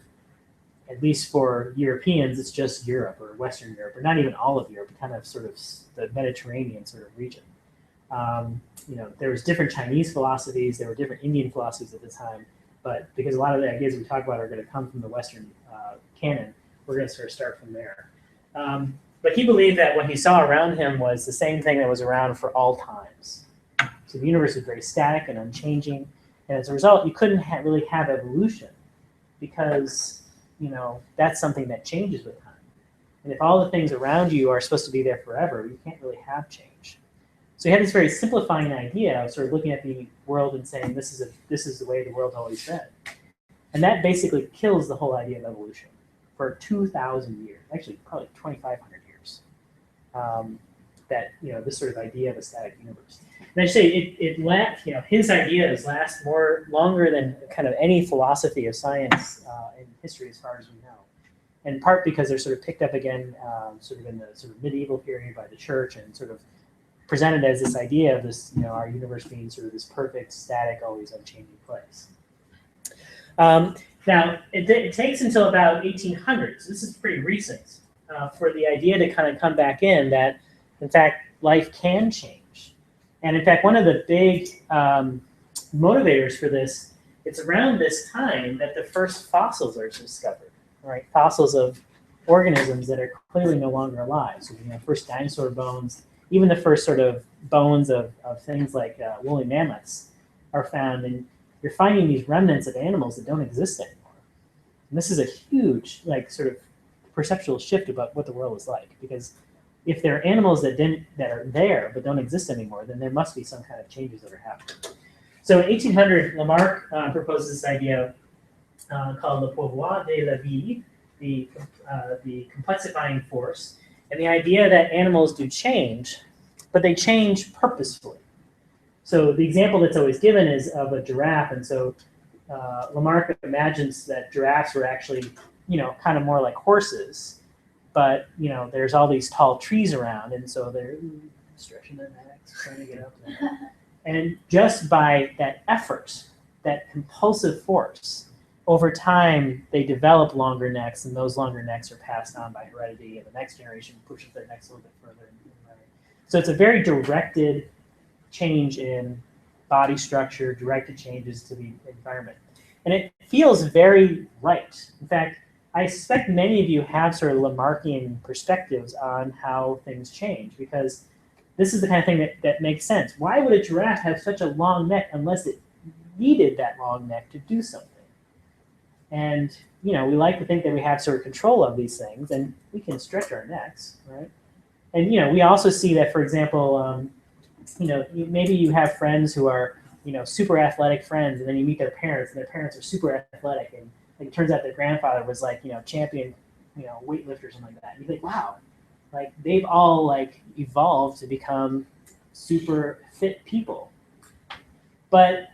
at least for Europeans, it's just Europe or Western Europe, or not even all of Europe, kind of sort of the Mediterranean sort of region. There was different Chinese philosophies, there were different Indian philosophies at the time, but because a lot of the ideas we talk about are going to come from the Western canon, we're going to sort of start from there. But he believed that what he saw around him was the same thing that was around for all times. So the universe is very static and unchanging, and as a result, you couldn't really have evolution because that's something that changes with time. And if all the things around you are supposed to be there forever, you can't really have change. So he had this very simplifying idea of sort of looking at the world and saying, this is the way the world's always been. And that basically kills the whole idea of evolution for 2,000 years, actually probably 2,500 years. That, this sort of idea of a static universe. And I should say his ideas last longer than kind of any philosophy of science in history as far as we know. In part because they're sort of picked up again sort of in the sort of medieval period by the church and sort of presented as this idea of this, our universe being sort of this perfect, static, always unchanging place. Now, it takes until about 1800s, this is pretty recent, for the idea to kind of come back in that, in fact, life can change. And in fact, one of the big motivators for this, it's around this time that the first fossils are discovered, right? Fossils of organisms that are clearly no longer alive. So, first dinosaur bones, even the first sort of bones of things like woolly mammoths are found, and you're finding these remnants of animals that don't exist anymore. And this is a huge, sort of perceptual shift about what the world is like, because if there are animals that are there but don't exist anymore, then there must be some kind of changes that are happening. So in 1800, Lamarck proposes this idea called le pouvoir de la vie, the complexifying force, and the idea that animals do change, but they change purposefully. So the example that's always given is of a giraffe, and so Lamarck imagines that giraffes were actually, kind of more like horses, but there's all these tall trees around, and so they're stretching their necks, trying to get up there. And just by that effort, that compulsive force, over time they develop longer necks, and those longer necks are passed on by heredity, and the next generation pushes their necks a little bit further. So it's a very directed change in body structure, directed changes to the environment. And it feels very right. In fact, I suspect many of you have sort of Lamarckian perspectives on how things change, because this is the kind of thing that makes sense. Why would a giraffe have such a long neck unless it needed that long neck to do something? And, we like to think that we have sort of control of these things, and we can stretch our necks, right? And, we also see that, for example, maybe you have friends who are, super athletic friends, and then you meet their parents, and their parents are super athletic, and it turns out their grandfather was champion, weightlifter or something like that. And you think, wow, they've all evolved to become super fit people. But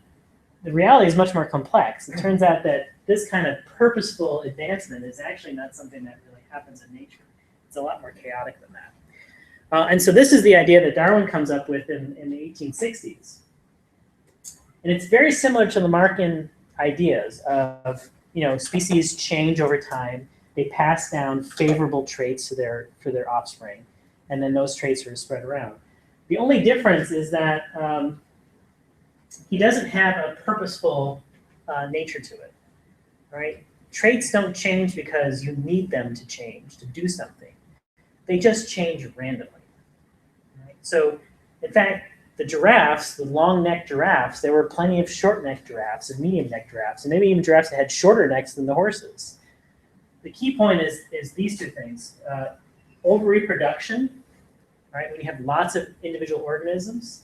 the reality is much more complex. It turns out that this kind of purposeful advancement is actually not something that really happens in nature. It's a lot more chaotic than that. And so this is the idea that Darwin comes up with in the 1860s. And it's very similar to Lamarckian ideas of, species change over time. They pass down favorable traits to their offspring, and then those traits are spread around. The only difference is that he doesn't have a purposeful nature to it, right? Traits don't change because you need them to change, to do something. They just change randomly. Right? So, in fact, the giraffes, the long-necked giraffes, there were plenty of short-necked giraffes and medium-necked giraffes, and maybe even giraffes that had shorter necks than the horses. The key point is these two things. Overreproduction, right? When you have lots of individual organisms,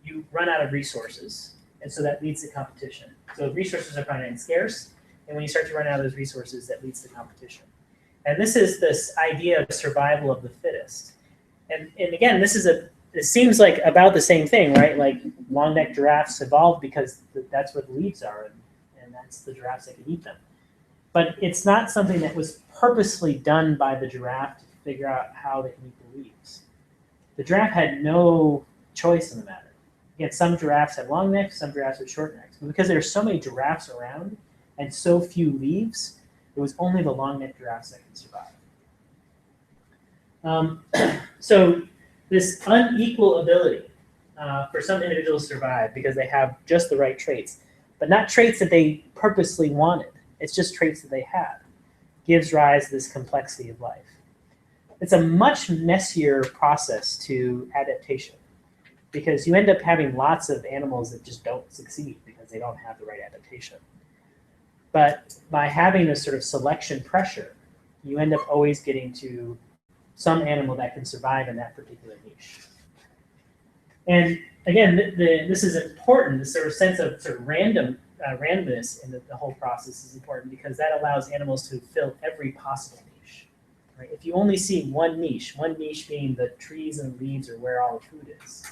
you run out of resources, and so that leads to competition. So resources are finite and scarce, and when you start to run out of those resources, that leads to competition. And this is this idea of survival of the fittest. And again, it seems like about the same thing, right? Like long-necked giraffes evolved because that's what the leaves are, and that's the giraffes that can eat them. But it's not something that was purposely done by the giraffe to figure out how they can eat the leaves. The giraffe had no choice in the matter. Again, some giraffes had long necks, some giraffes had short necks. But because there are so many giraffes around and so few leaves, it was only the long-necked giraffes that could survive. So this unequal ability for some individuals to survive because they have just the right traits, but not traits that they purposely wanted. It's just traits that they had, gives rise to this complexity of life. It's a much messier process to adaptation because you end up having lots of animals that just don't succeed because they don't have the right adaptation. But by having this sort of selection pressure, you end up always getting to some animal that can survive in that particular niche. And again, this is important. This sort of sense of sort of randomness in the whole process is important because that allows animals to fill every possible niche. Right? If you only see one niche being the trees and leaves or where all the food is,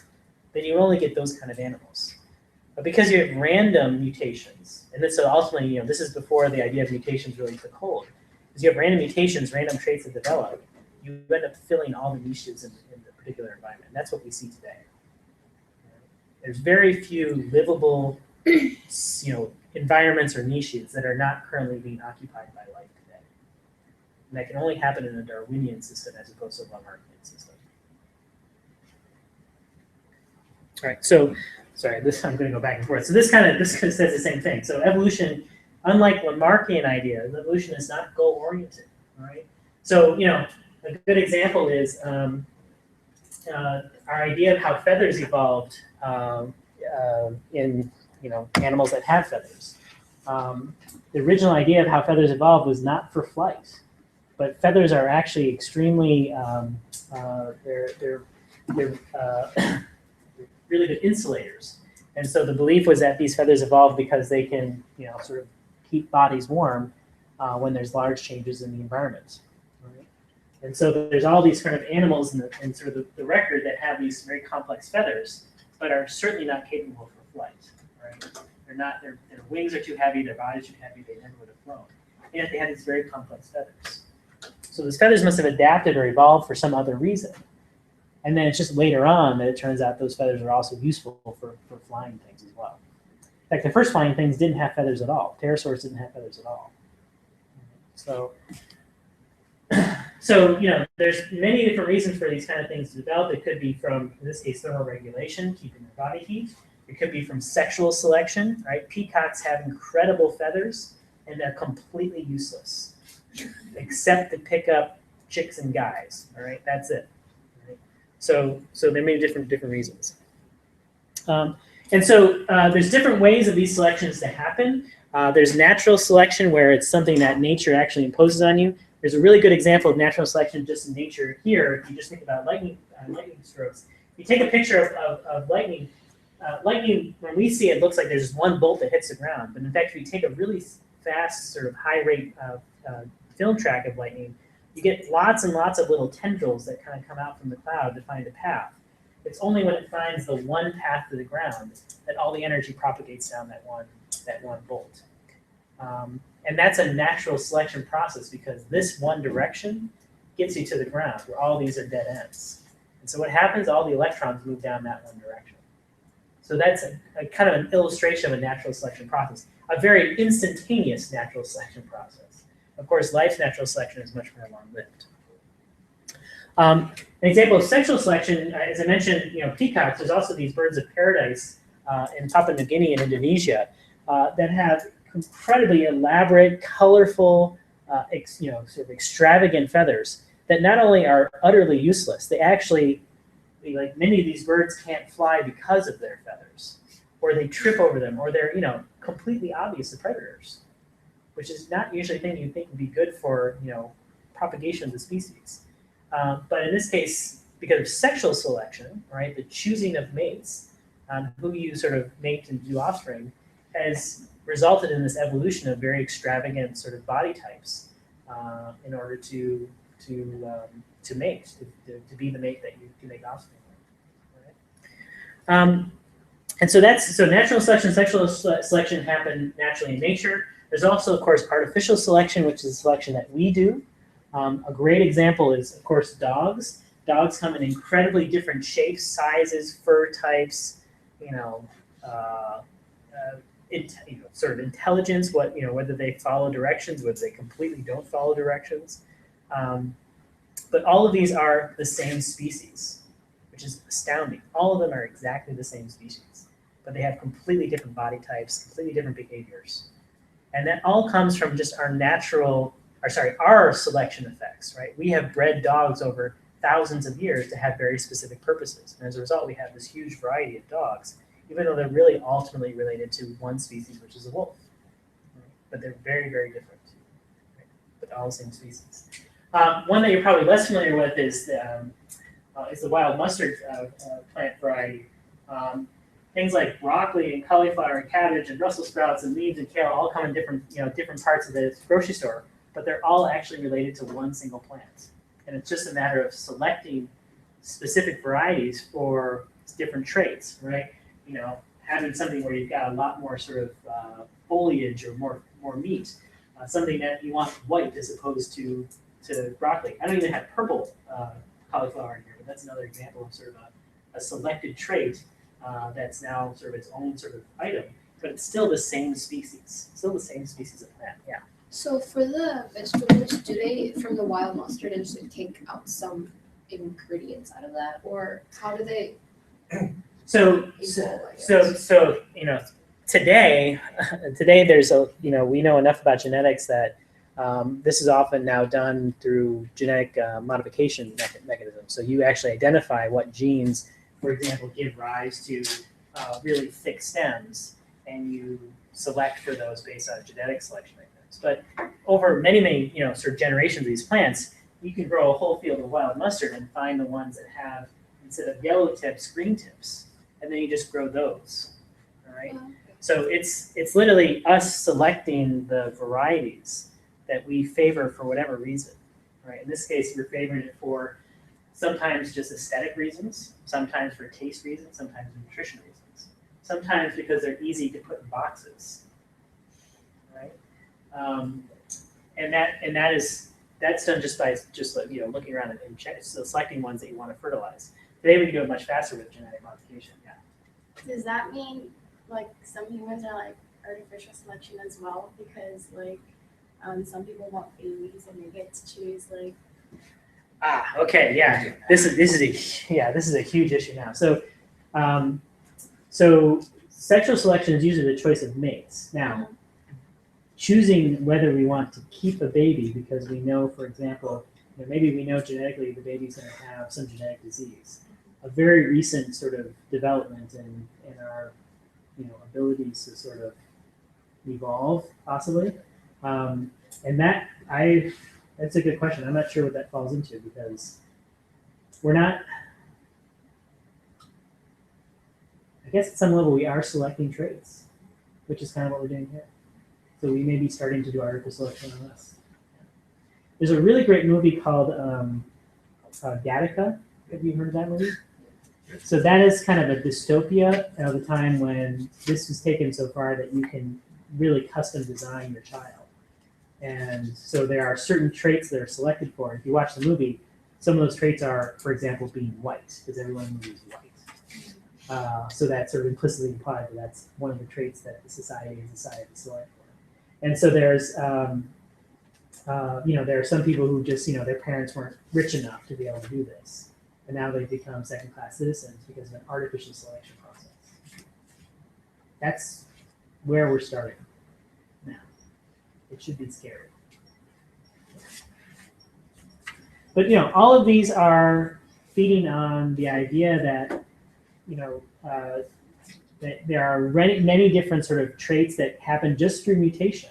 then you only get those kind of animals. But because you have random mutations, and so ultimately, this is before the idea of mutations really took hold. Because you have random mutations, random traits that develop, you end up filling all the niches in the particular environment. And that's what we see today. There's very few livable, environments or niches that are not currently being occupied by life today. And that can only happen in a Darwinian system as opposed to a Lamarckian system. All right, so sorry, I'm going to go back and forth. So this kind of says the same thing. So evolution, unlike Lamarckian ideas, evolution is not goal-oriented. All right. So a good example is our idea of how feathers evolved in animals that have feathers. The original idea of how feathers evolved was not for flight, but feathers are actually extremely they're really good insulators. And so the belief was that these feathers evolved because they can sort of keep bodies warm when there's large changes in the environment. Right? And so there's all these kind of animals in sort of the record that have these very complex feathers, but are certainly not capable for flight. Right? Their wings are too heavy, their bodies are too heavy, they never would have flown. And yet they have these very complex feathers. So those feathers must have adapted or evolved for some other reason. And then it's just later on that it turns out those feathers are also useful for flying things as well. In fact, the first flying things didn't have feathers at all. Pterosaurs didn't have feathers at all. So there's many different reasons for these kind of things to develop. It could be from, in this case, thermoregulation, keeping their body heat. It could be from sexual selection, right? Peacocks have incredible feathers, and they're completely useless, except to pick up chicks and guys. All right, that's it. Right? So there may be different reasons. And so there's different ways of these selections to happen. There's natural selection, where it's something that nature actually imposes on you. There's a really good example of natural selection just in nature here. If you just think about lightning strokes, you take a picture of lightning. Lightning, when we see it, looks like there's just one bolt that hits the ground. But in fact, if you take a really fast, sort of high rate film track of lightning, you get lots and lots of little tendrils that kind of come out from the cloud to find a path. It's only when it finds the one path to the ground that all the energy propagates down that one bolt. And that's a natural selection process, because this one direction gets you to the ground where all these are dead ends. And so what happens? All the electrons move down that one direction. So that's a kind of an illustration of a natural selection process, a very instantaneous natural selection process. Of course, life's natural selection is much more long-lived. An example of sexual selection, as I mentioned, peacocks. There's also these birds of paradise in Papua New Guinea and Indonesia that have incredibly elaborate, colorful, sort of extravagant feathers that not only are utterly useless, they actually, like many of these birds, can't fly because of their feathers, or they trip over them, or they're completely obvious to predators, which is not usually a thing you think would be good for propagation of the species. But in this case, because of sexual selection, right, the choosing of mates, who you sort of mate and do offspring, has resulted in this evolution of very extravagant sort of body types in order to mate, to be the mate that you can make offspring with. Right? And so natural selection, sexual selection happen naturally in nature. There's also, of course, artificial selection, which is selection that we do. A great example is, of course, dogs. Dogs come in incredibly different shapes, sizes, fur types, sort of intelligence, whether they follow directions, whether they completely don't follow directions. But all of these are the same species, which is astounding. All of them are exactly the same species, but they have completely different body types, completely different behaviors. And that all comes from just our selection effects, right? We have bred dogs over thousands of years to have very specific purposes. And as a result, we have this huge variety of dogs, even though they're really ultimately related to one species, which is a wolf. Right? But they're very, very different, right? But all the same species. One that you're probably less familiar with is the wild mustard plant variety. Things like broccoli and cauliflower and cabbage and Brussels sprouts and leaves and kale all come in different parts of the grocery store, but they're all actually related to one single plant. And it's just a matter of selecting specific varieties for different traits, right? Having something where you've got a lot more sort of foliage or more meat, something that you want white as opposed to broccoli. I don't even have purple cauliflower in here, but that's another example of sort of a selected trait that's now sort of its own sort of item, but it's still the same species, of plant. Yeah. So for the vegetables, do they, from the wild mustard, and just take out some ingredients out of that, or how do they? So today there's we know enough about genetics that this is often now done through genetic modification mechanisms. So you actually identify what genes, for example, give rise to really thick stems, and you select for those based on genetic selection mechanisms. But over many sort of generations of these plants, you can grow a whole field of wild mustard and find the ones that have, instead of yellow tips, green tips, and then you just grow those. All right. So it's literally us selecting the varieties that we favor for whatever reason. Right. In this case, we're favoring it for sometimes just aesthetic reasons, sometimes for taste reasons, sometimes nutrition reasons, sometimes because they're easy to put in boxes, right? That's done just by looking around and selecting ones that you want to fertilize. Today we can do it much faster with genetic modification. Yeah. Does that mean like some humans are like artificial selection as well? Because like some people want babies and they get to choose like. Okay, yeah. This is a huge issue now. So sexual selection is usually the choice of mates. Now, choosing whether we want to keep a baby because we know, for example, maybe we know genetically the baby's going to have some genetic disease. A very recent sort of development in our abilities to sort of evolve, possibly, and that's a good question. I'm not sure what that falls into because we're not. I guess at some level we are selecting traits, which is kind of what we're doing here. So we may be starting to do artificial selection on this. There's a really great movie called Gattaca. Have you heard of that movie? So that is kind of a dystopia of a time when this was taken so far that you can really custom design your child. And so there are certain traits that are selected for. If you watch the movie, some of those traits are, for example, being white, because everyone in the movie is white. So that's sort of implicitly implied that that's one of the traits that the society has decided to select for. And so there's, there are some people who just, their parents weren't rich enough to be able to do this. And now they've become second-class citizens because of an artificial selection process. That's where we're starting now. It should be scary. But, all of these are feeding on the idea that, that there are many different sort of traits that happen just through mutation,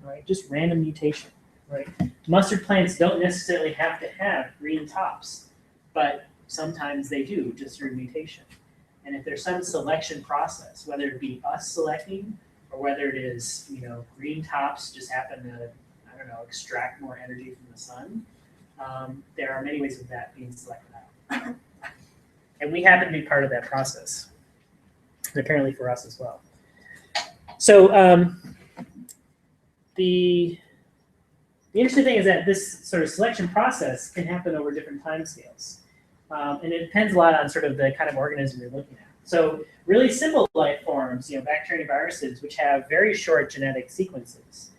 right? Just random mutation, right? Mustard plants don't necessarily have to have green tops, but sometimes they do just through mutation. And if there's some selection process, whether it be us selecting or whether it is, green tops just happen to, extract more energy from the sun, there are many ways of that being selected out. And we happen to be part of that process, and apparently for us as well. So the interesting thing is that this sort of selection process can happen over different time scales. And it depends a lot on sort of the kind of organism you're looking at. So really simple life forms, bacteria and viruses, which have very short genetic sequences,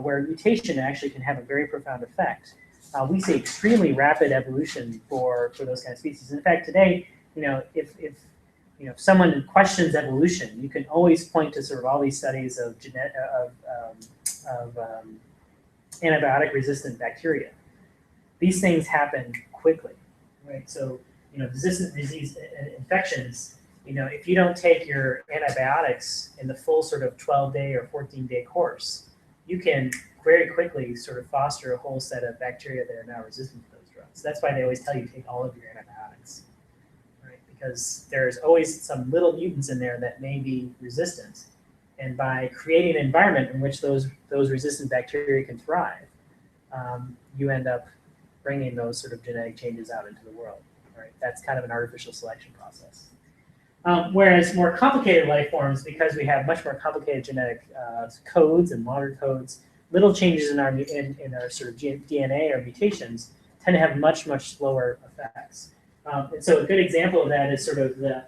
where mutation actually can have a very profound effect. We see extremely rapid evolution for those kind of species. In fact, today, if someone questions evolution, you can always point to sort of all these studies of antibiotic-resistant bacteria. These things happen quickly. Right, so resistant disease infections. If you don't take your antibiotics in the full sort of 12-day or 14-day course, you can very quickly sort of foster a whole set of bacteria that are now resistant to those drugs. So that's why they always tell you take all of your antibiotics, right? because there's always some little mutants in there that may be resistant. And by creating an environment in which those resistant bacteria can thrive, you end up bringing those sort of genetic changes out into the world. Right? That's kind of an artificial selection process. Whereas more complicated life forms, because we have much more complicated genetic codes and longer codes, little changes in our sort of DNA or mutations tend to have much slower effects. And so a good example of that is sort of the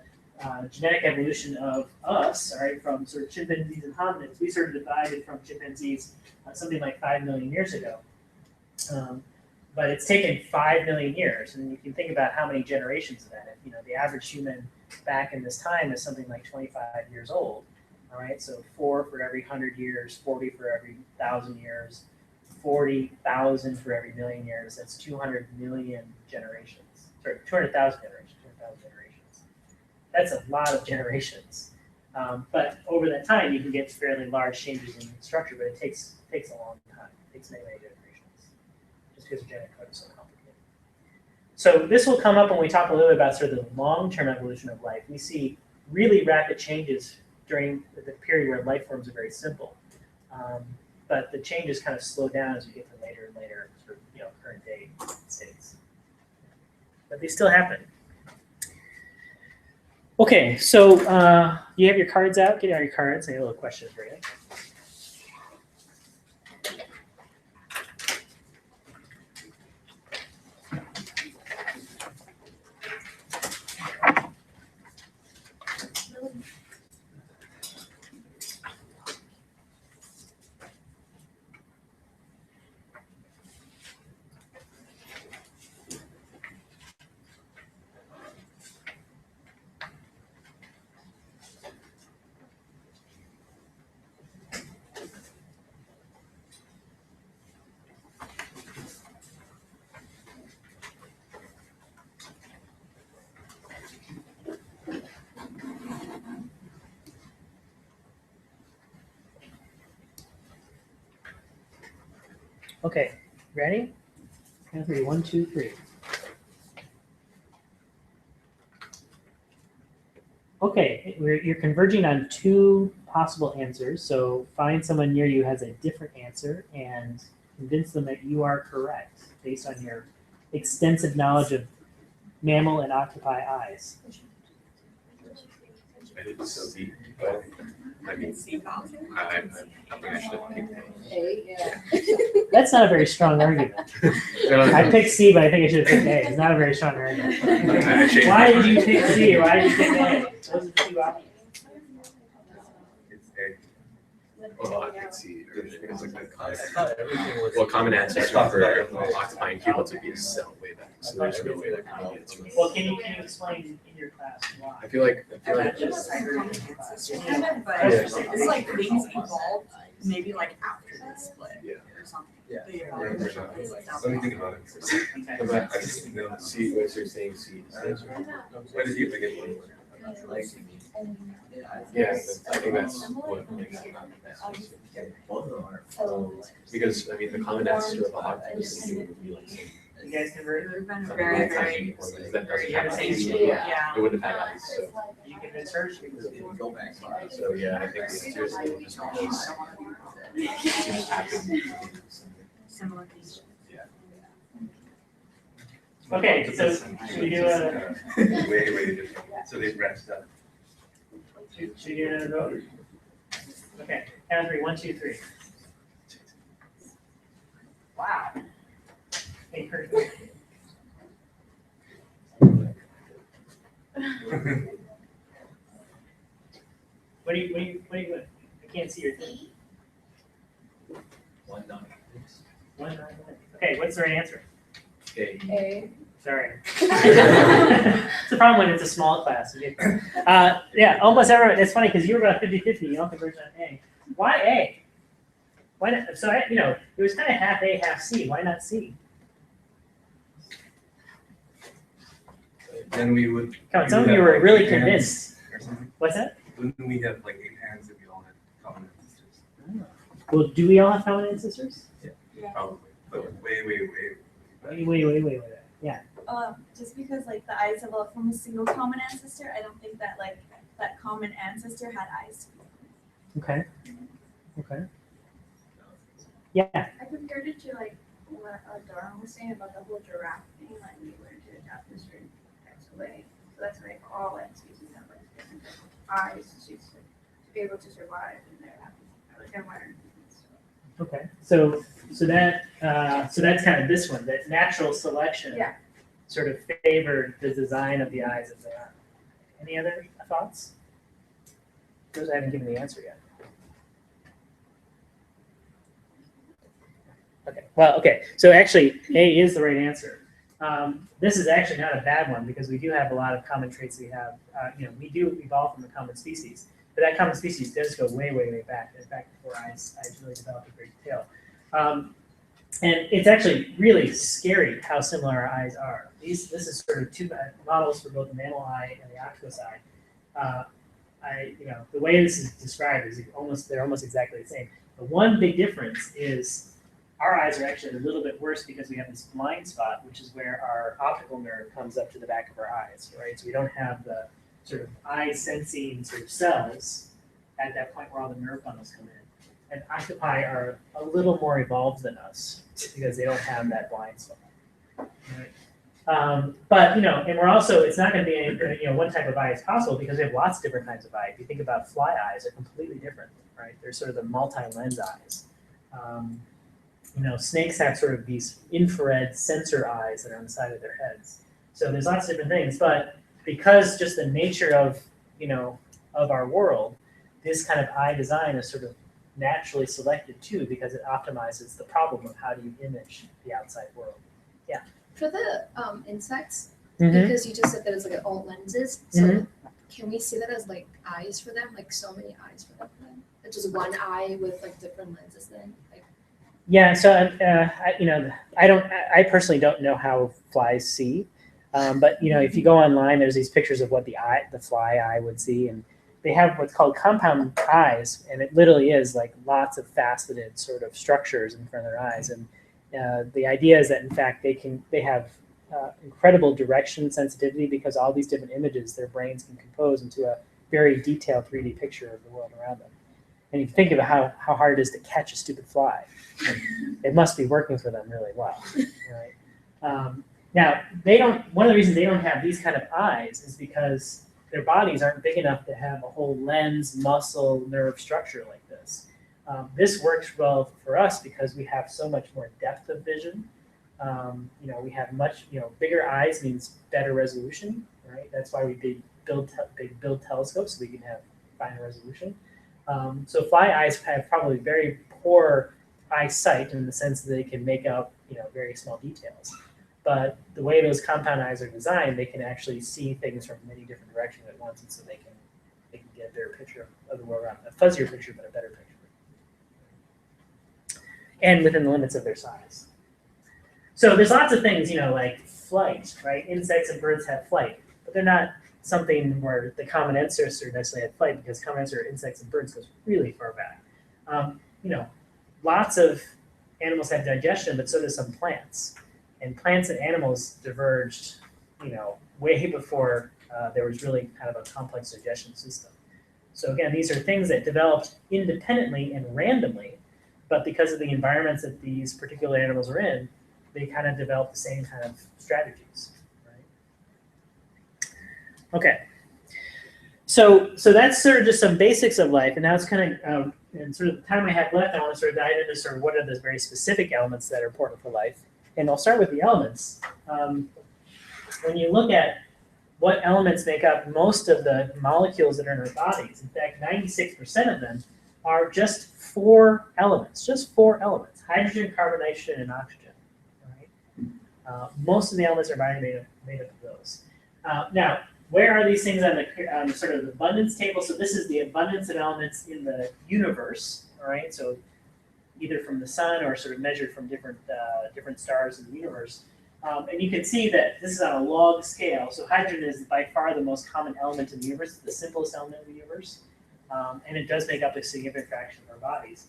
genetic evolution of us, all right, from sort of chimpanzees and hominids. We sort of divided from chimpanzees something like 5 million years ago. But it's taken 5 million years, and you can think about how many generations of that. You know, the average human back in this time is something like 25 years old. All right, so 4 for every 100 years, 40 for every 1,000 years, 40,000 for every million years. That's 200 million generations. Sorry, 200,000 generations. 200,000 generations. That's a lot of generations. But over that time, you can get fairly large changes in structure, but it takes a long time. It takes many generations. Because the genetic code is so complicated. So this will come up when we talk a little bit about sort of the long-term evolution of life. We see really rapid changes during the period where life forms are very simple. But the changes kind of slow down as we get to later and later sort of, current day states. But they still happen. Okay, so you have your cards out. Get out your cards. I have a little questions for you. Okay, ready? Count of 3. 1, 2, 3. Okay, you're converging on 2 possible answers. So find someone near you who has a different answer and convince them that you are correct based on your extensive knowledge of mammal and octopi eyes. I did so deep, but I mean, I think I should have picked A, yeah. That's not a very strong argument. I picked C, but I think I should have picked A. It's not a very strong argument. Why did you pick C? Why did you pick A? Those are the 2 options. It's A. Well, I could see. It's like the I thought everything was. well, common ancestor for octopi and cubits would be a cell way back. So there's no way that could be it. Well, can you explain in your class why? I feel like But it's like things evolved maybe like after the split Yeah. or something. Yeah. They Yeah, evolved. there's not- let me think about it. Okay. But I just know C. What you're saying, C. Why did you pick it? Like, Yeah, I think that's what makes it not the best. Because I mean, the common ancestor of a octopus and human would be like same. You guys converted? They've been Something very, like very, that. That doesn't Yeah, have same eyes. shape. yeah. It wouldn't have had eyes. So, You convinced her? go back. so yeah, I think seriously, just because things happen. Similar things. Okay, so should we do a Way different. So they branched out. should we do another vote? Okay, count of 3. 1, 2, 3. Wow. Hey, Kurt. What are you doing? I can't see your thing. 1, 9. 1, 9, 9. Okay, what's the right answer? Okay. A. Sorry. It's a problem when it's a small class. Yeah, almost everyone. It's funny because you were about 50-50. You don't converge on A. Why A? Why not? So it was kind of half A, half C. Why not C? Then we would. Come on, some of you were really convinced. What's that? Wouldn't we have like 8 hands if we all had common ancestors? Well, do we all have common ancestors? Probably. But way. Wait. Just because like the eyes evolved from a single common ancestor, I don't think that like that common ancestor had eyes. Okay. Okay. Yeah. I compared it to like what Darwin was saying about the whole giraffe thing, like we learned to adapt to certain types of way. So that's why all ant species have like different types of eyes to be able to survive in their environment. Okay. So that's kind of this one, that natural selection Yeah. sort of favored the design of the eyes as they are. Any other thoughts? Those I haven't given the answer yet. Okay. Well, okay. So actually, A is the right answer. This is actually not a bad one because we do have a lot of common traits we have. We do evolve from a common species, but that common species does go way, way, way back. In fact, before eyes really developed a great detail. And it's actually really scary how similar our eyes are. This is sort of two models for both the mammal eye and the octopus eye. The way this is described is they're almost exactly the same. The one big difference is our eyes are actually a little bit worse because we have this blind spot, which is where our optical nerve comes up to the back of our eyes, right? So we don't have the sort of eye sensing sort of cells at that point where all the nerve bundles come in. And octopi are a little more evolved than us because they don't have that blind spot. Right? But and we're also, it's not going to be one type of eye is possible because we have lots of different kinds of eye. If you think about fly eyes, they're completely different, right? They're sort of the multi-lens eyes. Snakes have sort of these infrared sensor eyes that are on the side of their heads. So there's lots of different things, but because just the nature of our world, this kind of eye design is sort of naturally selected too because it optimizes the problem of how do you image the outside world. Yeah. For the insects, Mm-hmm. because you just said that it's like all lenses, so can we see that as like eyes for them, like so many eyes for them? It's just one eye with like different lenses then? Yeah, so I personally don't know how flies see, but if you go online, there's these pictures of what the fly eye would see, and they have what's called compound eyes, and it literally is like lots of faceted sort of structures in front of their eyes, and the idea is that in fact they have incredible direction sensitivity because all these different images their brains can compose into a very detailed 3D picture of the world around them. And you think about how hard it is to catch a stupid fly. It must be working for them really well, right? Now, one of the reasons they don't have these kind of eyes is because their bodies aren't big enough to have a whole lens, muscle, nerve structure like this. This works well for us because we have so much more depth of vision. We have much, bigger eyes means better resolution, right? That's why we build telescopes so we can have finer resolution. So fly eyes have probably very poor eyesight in the sense that they can make out, very small details. But the way those compound eyes are designed, they can actually see things from many different directions at once, and so they can get a better picture of the world around, a fuzzier picture, but a better picture, and within the limits of their size. So there's lots of things, like flight, right? Insects and birds have flight, but they're not something where the common ancestor necessarily had flight because common ancestor insects and birds goes really far back. Lots of animals have digestion, but so do some plants. And plants and animals diverged, way before there was really kind of a complex digestion system. So again, these are things that developed independently and randomly, but because of the environments that these particular animals are in, they kind of develop the same kind of strategies, right? Okay. So that's sort of just some basics of life, and now it's kind of, and sort of the time I have left, I want to sort of dive into sort of what are the very specific elements that are important for life. And I'll start with the elements. When you look at what elements make up most of the molecules that are in our bodies, in fact, 96% of them are just 4 elements, hydrogen, carbon, nitrogen, and oxygen. Most of the elements are made up of those. Now, where are these things on the sort of abundance table? So this is the abundance of elements in the universe, all right? So either from the sun or sort of measured from different stars in the universe. And you can see that this is on a log scale. So hydrogen is by far the most common element in the universe. It's the simplest element in the universe. And it does make up a significant fraction of our bodies.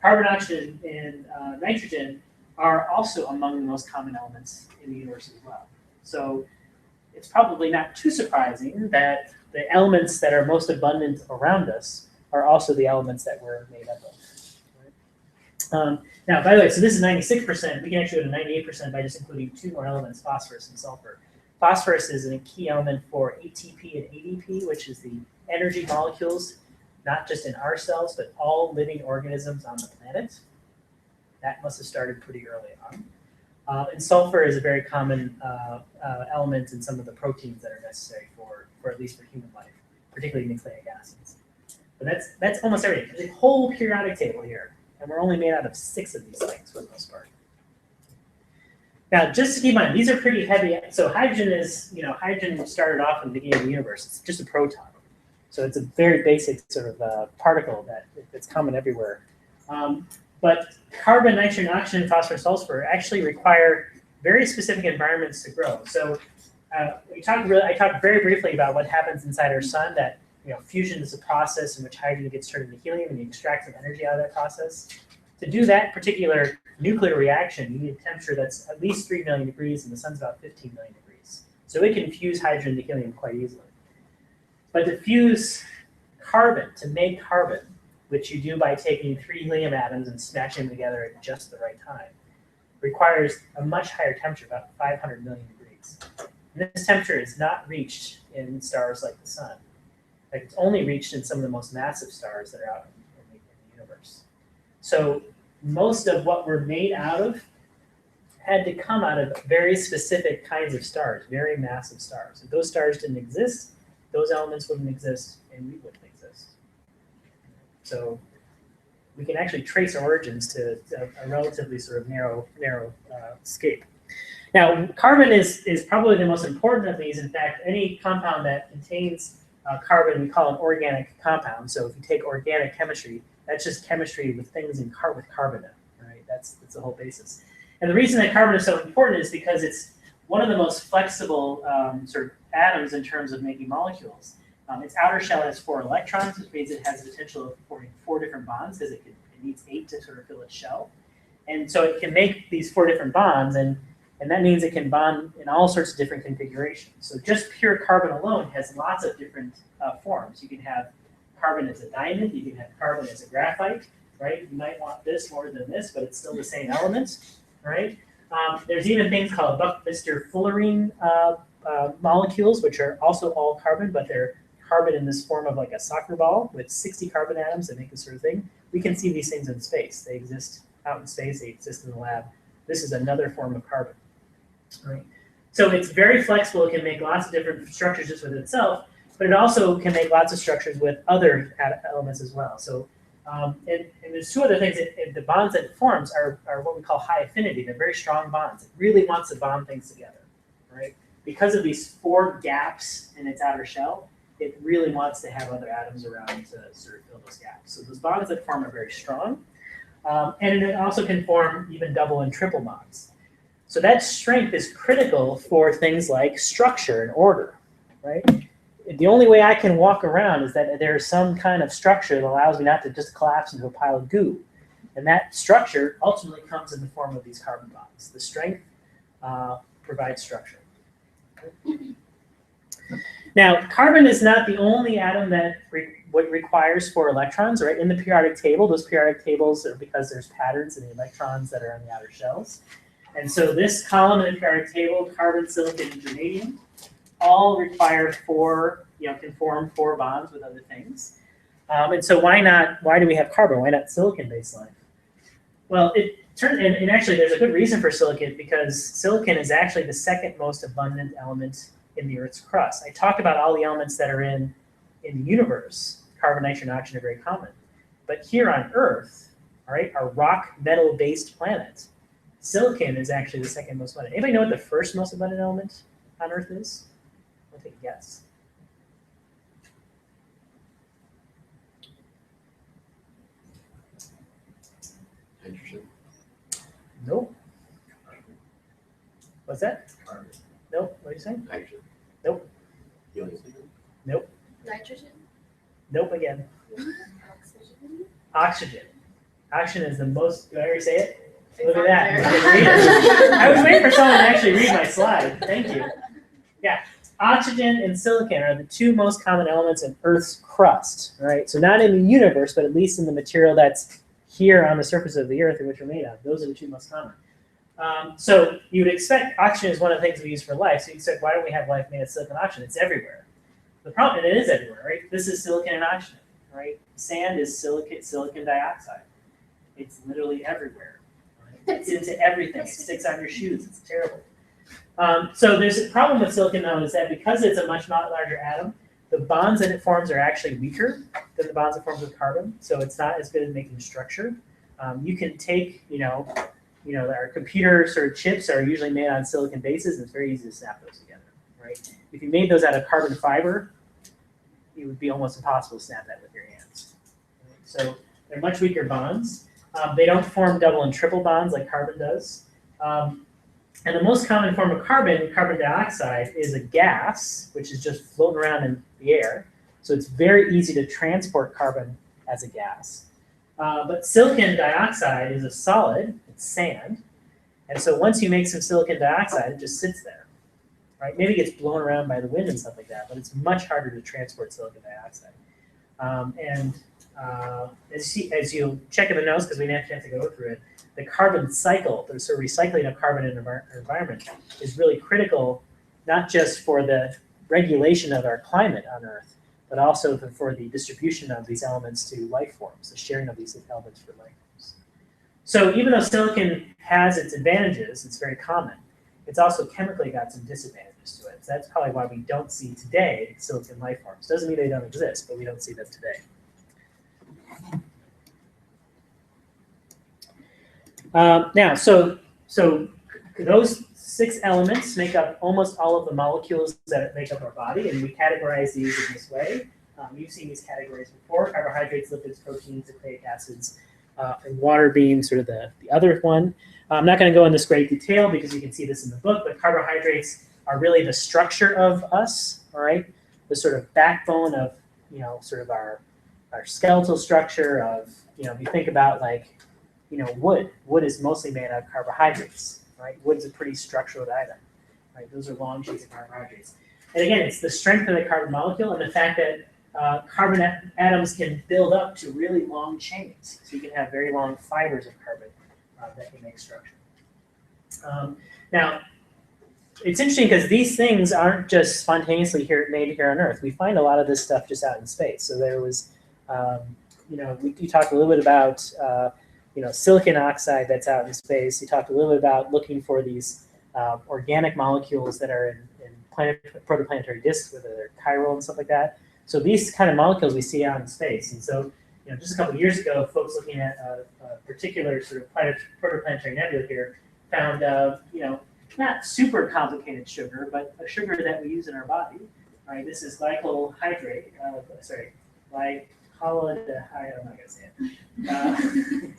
Carbon, oxygen, and nitrogen are also among the most common elements in the universe as well. So it's probably not too surprising that the elements that are most abundant around us are also the elements that we're made up of. Right? Now, by the way, so this is 96%. We can actually go to 98% by just including two more elements, phosphorus and sulfur. Phosphorus is a key element for ATP and ADP, which is the energy molecules, not just in our cells, but all living organisms on the planet. That must have started pretty early on. And sulfur is a very common element in some of the proteins that are necessary for at least for human life, particularly nucleic acids. But that's almost everything. There's a whole periodic table here, and we're only made out of 6 of these things for the most part. Now, just to keep in mind, these are pretty heavy. So hydrogen is, hydrogen started off in the beginning of the universe. It's just a proton. So it's a very basic sort of particle that's common everywhere. But carbon, nitrogen, oxygen, phosphorus, sulfur actually require very specific environments to grow. So I talked very briefly about what happens inside our sun, that fusion is a process in which hydrogen gets turned into helium and you extract some energy out of that process. To do that particular nuclear reaction, you need a temperature that's at least 3 million degrees, and the sun's about 15 million degrees. So it can fuse hydrogen to helium quite easily. But to fuse carbon, to make carbon, which you do by taking 3 helium atoms and smashing them together at just the right time, requires a much higher temperature, about 500 million degrees. And this temperature is not reached in stars like the sun. Like, it's only reached in some of the most massive stars that are out in the universe. So most of what we're made out of had to come out of very specific kinds of stars, very massive stars. If those stars didn't exist, those elements wouldn't exist, and we wouldn't exist. So we can actually trace our origins to a relatively sort of narrow scape. Now, carbon is probably the most important of these. In fact, any compound that contains carbon we call an organic compound. So if you take organic chemistry, that's just chemistry with things with carbon in it, right? That's the whole basis. And the reason that carbon is so important is because it's one of the most flexible sort of atoms in terms of making molecules. Its outer shell has 4 electrons, which means it has the potential of forming 4 different bonds, because it needs 8 to sort of fill its shell. And so it can make these 4 different bonds, and that means it can bond in all sorts of different configurations. So just pure carbon alone has lots of different forms. You can have carbon as a diamond, you can have carbon as a graphite, right? You might want this more than this, but it's still the same element, right? There's even things called Buckminster fullerene molecules, which are also all carbon, but they're carbon in this form of like a soccer ball with 60 carbon atoms that make this sort of thing. We can see these things in space. They exist out in space, they exist in the lab. This is another form of carbon. Right? So it's very flexible. It can make lots of different structures just with itself, but it also can make lots of structures with other elements as well. So and there's 2 other things. The bonds that it forms are what we call high affinity. They're very strong bonds. It really wants to bond things together, right? Because of these 4 gaps in its outer shell, it really wants to have other atoms around to sort of fill those gaps. So those bonds that form are very strong. And it also can form even double and triple bonds. So that strength is critical for things like structure and order, right? The only way I can walk around is that there's some kind of structure that allows me not to just collapse into a pile of goo. And that structure ultimately comes in the form of these carbon bonds. The strength provides structure. Now, carbon is not the only atom that requires 4 electrons, right? In the periodic table, those periodic tables are because there's patterns in the electrons that are on the outer shells. And so this column in the periodic table, carbon, silicon, and germanium, all require 4, can form 4 bonds with other things. And so why do we have carbon? Why not silicon-based life? Well, and actually there's a good reason for silicon, because silicon is actually the 2nd most abundant element in the Earth's crust. I talked about all the elements that are in the universe. Carbon, nitrogen, and oxygen are very common. But here on Earth, all right, our rock metal-based planet, silicon is actually the 2nd most abundant. Anybody know what the 1st most abundant element on Earth is? I'll take a guess. Hydrogen. Nope. What's that? Carbon. Nope. What are you saying? Hydrogen. Nope. Helium. Nope. Nitrogen? Nope again. Oxygen? Oxygen. Oxygen is the most, did I already say it? Look at that. I was waiting for someone to actually read my slide. Thank you. Yeah, oxygen and silicon are the two most common elements in Earth's crust, right? So not in the universe, but at least in the material that's here on the surface of the Earth in which we're made of. Those are the two most common. So you would expect oxygen is one of the things we use for life. So you said, why don't we have life made of silicon and oxygen? It's everywhere. The problem, and it is everywhere, right? This is silicon and oxygen, right? Sand is silicon dioxide. It's literally everywhere. Right? It's into everything. It sticks on your shoes. It's terrible. So there's a problem with silicon, though, is that because it's a much larger atom, the bonds that it forms are actually weaker than the bonds it forms with carbon. So it's not as good at making structure. You can take, our computer sort of chips are usually made on silicon bases, and it's very easy to snap those together, right? If you made those out of carbon fiber, it would be almost impossible to snap that with your hands. Right? So they're much weaker bonds. They don't form double and triple bonds like carbon does. And the most common form of carbon dioxide, is a gas, which is just floating around in the air. So it's very easy to transport carbon as a gas. But silicon dioxide is a solid, it's sand. And so once you make some silicon dioxide, it just sits there, right? Maybe it gets blown around by the wind and stuff like that, but it's much harder to transport silicon dioxide. As you check in the notes, because we didn't have to go through it, the carbon cycle, the sort of recycling of carbon in our environment, is really critical, not just for the regulation of our climate on Earth, but also for the distribution of these elements to life forms, the sharing of these elements for life forms. So even though silicon has its advantages, it's very common, it's also chemically got some disadvantages to it. So that's probably why we don't see today silicon life forms. Doesn't mean they don't exist, but we don't see them today. Now, so those 6 elements make up almost all of the molecules that make up our body, and we categorize these in this way. You've seen these categories before: carbohydrates, lipids, proteins, nucleic acids, and water being sort of the other one. I'm not going to go into this great detail because you can see this in the book, but carbohydrates are really the structure of us, all right? The sort of backbone of, sort of our skeletal structure of, if you think about wood. Wood is mostly made out of carbohydrates, right? Wood's a pretty structured item, right? Those are long sheets of carbohydrates. And again, it's the strength of the carbon molecule and the fact that carbon atoms can build up to really long chains. So you can have very long fibers of carbon that can make structure. Now, it's interesting because these things aren't just spontaneously made here on Earth. We find a lot of this stuff just out in space. So there was, we talked a little bit about silicon oxide that's out in space. You talked a little bit about looking for these organic molecules that are in protoplanetary disks, whether they're chiral and stuff like that. So these kind of molecules we see out in space. And so, just a couple of years ago, folks looking at a particular sort of protoplanetary nebula here found, not super complicated sugar, but a sugar that we use in our body. All right, this is glycolhydrate. Glycolhydrate. I'm not going to say it.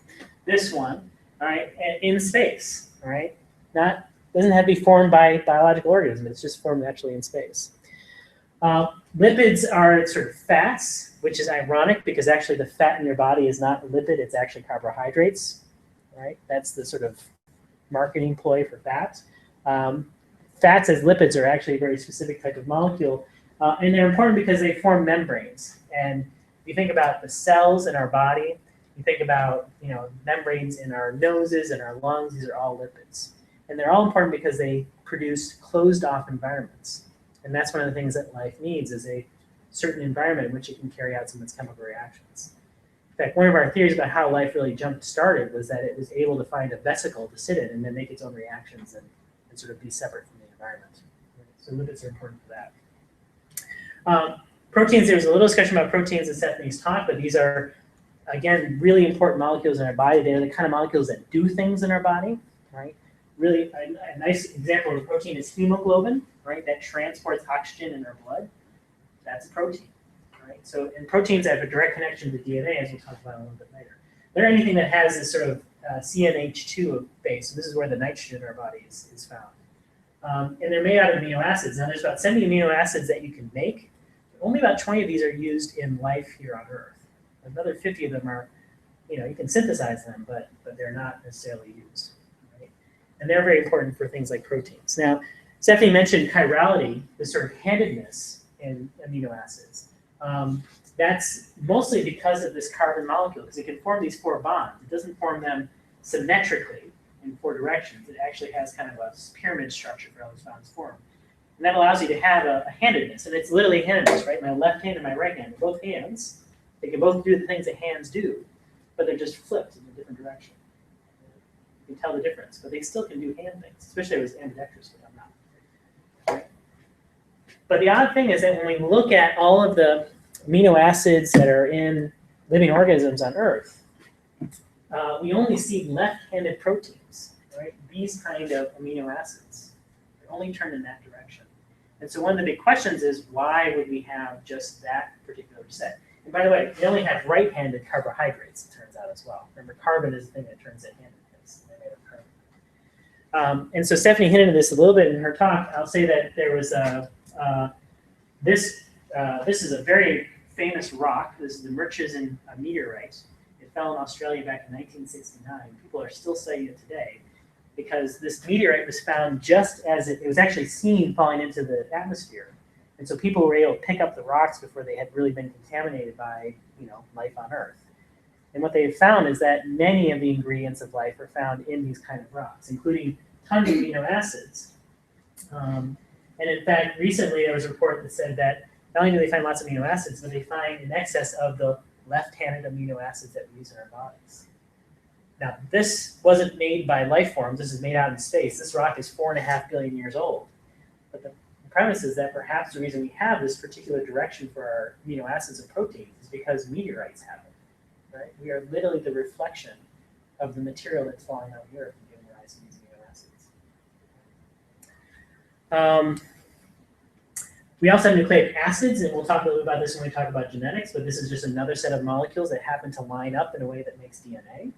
This one, all right, in space, all right? Doesn't have to be formed by biological organisms. It's just formed naturally in space. Lipids are sort of fats, which is ironic because actually the fat in your body is not a lipid, it's actually carbohydrates, right? That's the sort of marketing ploy for fat. Fats as lipids are actually a very specific type of molecule, and they're important because they form membranes. And if you think about the cells in our body, you think about membranes in our noses and our lungs, these are all lipids. And they're all important because they produce closed-off environments. And that's one of the things that life needs, is a certain environment in which it can carry out some of its chemical reactions. In fact, one of our theories about how life really started was that it was able to find a vesicle to sit in and then make its own reactions and sort of be separate from the environment. So lipids are important for that. Proteins, there was a little discussion about proteins in Stephanie's talk, but these are, again, really important molecules in our body. They're the kind of molecules that do things in our body, right? Really, a nice example of a protein is hemoglobin, right? That transports oxygen in our blood. That's a protein, right? So, and proteins have a direct connection to DNA, as we'll talk about a little bit later. They're anything that has this sort of CnH2 base. So this is where the nitrogen in our body is found. And they're made out of amino acids. Now, there's about 70 amino acids that you can make. Only about 20 of these are used in life here on Earth. Another 50 of them are you can synthesize them, but they're not necessarily used. Right? And they're very important for things like proteins. Now, Stephanie mentioned chirality, the sort of handedness in amino acids. That's mostly because of this carbon molecule, because it can form these 4 bonds. It doesn't form them symmetrically in 4 directions. It actually has kind of a pyramid structure for how those bonds form. And that allows you to have a handedness, and it's literally handedness, right? My left hand and my right hand, they're both hands. They can both do the things that hands do, but they're just flipped in a different direction. You can tell the difference, but they still can do hand things, especially if it was ambidextrous, but I'm not. Right? But the odd thing is that when we look at all of the amino acids that are in living organisms on Earth, we only see left-handed proteins, right? These kind of amino acids. They only turn in that direction. And so one of the big questions is, why would we have just that particular set? And by the way, we only have right-handed carbohydrates, it turns out as well. Remember, carbon is the thing that turns in handedness. They're made of carbon. And so Stephanie hinted at this a little bit in her talk. I'll say that there was this is a very famous rock. This is the Murchison meteorite. It fell in Australia back in 1969. People are still studying it today because this meteorite was found just as it was actually seen falling into the atmosphere. And so people were able to pick up the rocks before they had really been contaminated by, life on Earth. And what they found is that many of the ingredients of life are found in these kind of rocks, including tons of amino acids. And in fact, recently there was a report that said that not only do they find lots of amino acids, but they find in excess of the left-handed amino acids that we use in our bodies. Now, this wasn't made by life forms. This is made out in space. This rock is 4.5 billion years old. But the premise is that perhaps the reason we have this particular direction for our amino acids and proteins is because meteorites have it. Right? We are literally the reflection of the material that's falling out of the Earth and giving rise to these amino acids. We also have nucleic acids, and we'll talk a little bit about this when we talk about genetics, but this is just another set of molecules that happen to line up in a way that makes DNA.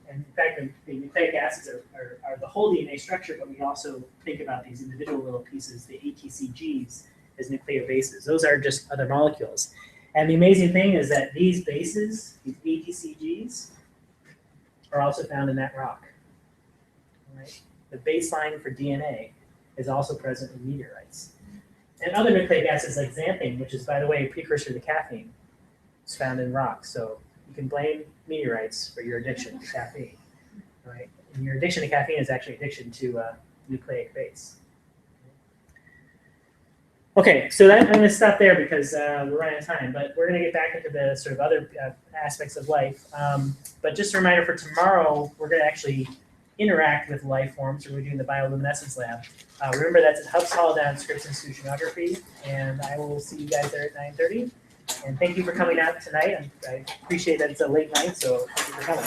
And in fact, the nucleic acids are the whole DNA structure, but we also think about these individual little pieces, the ATCGs, as nucleobases. Those are just other molecules. And the amazing thing is that these bases, these ATCGs, are also found in that rock. Right? The baseline for DNA is also present in meteorites. And other nucleic acids like xanthine, which is, by the way, a precursor to caffeine, is found in rocks. So you can blame meteorites for your addiction to caffeine, right? And your addiction to caffeine is actually addiction to a nucleic base. Okay, so I'm going to stop there because we're running out of time, but we're going to get back into the sort of other aspects of life. But just a reminder for tomorrow, we're going to actually interact with life forms. We're doing the bioluminescence lab. Remember, that's at Hubs Hall down Scripps Institute of Oceanography, and I will see you guys there at 9:30. And thank you for coming out tonight. I appreciate that it's a late night, so thank you for coming.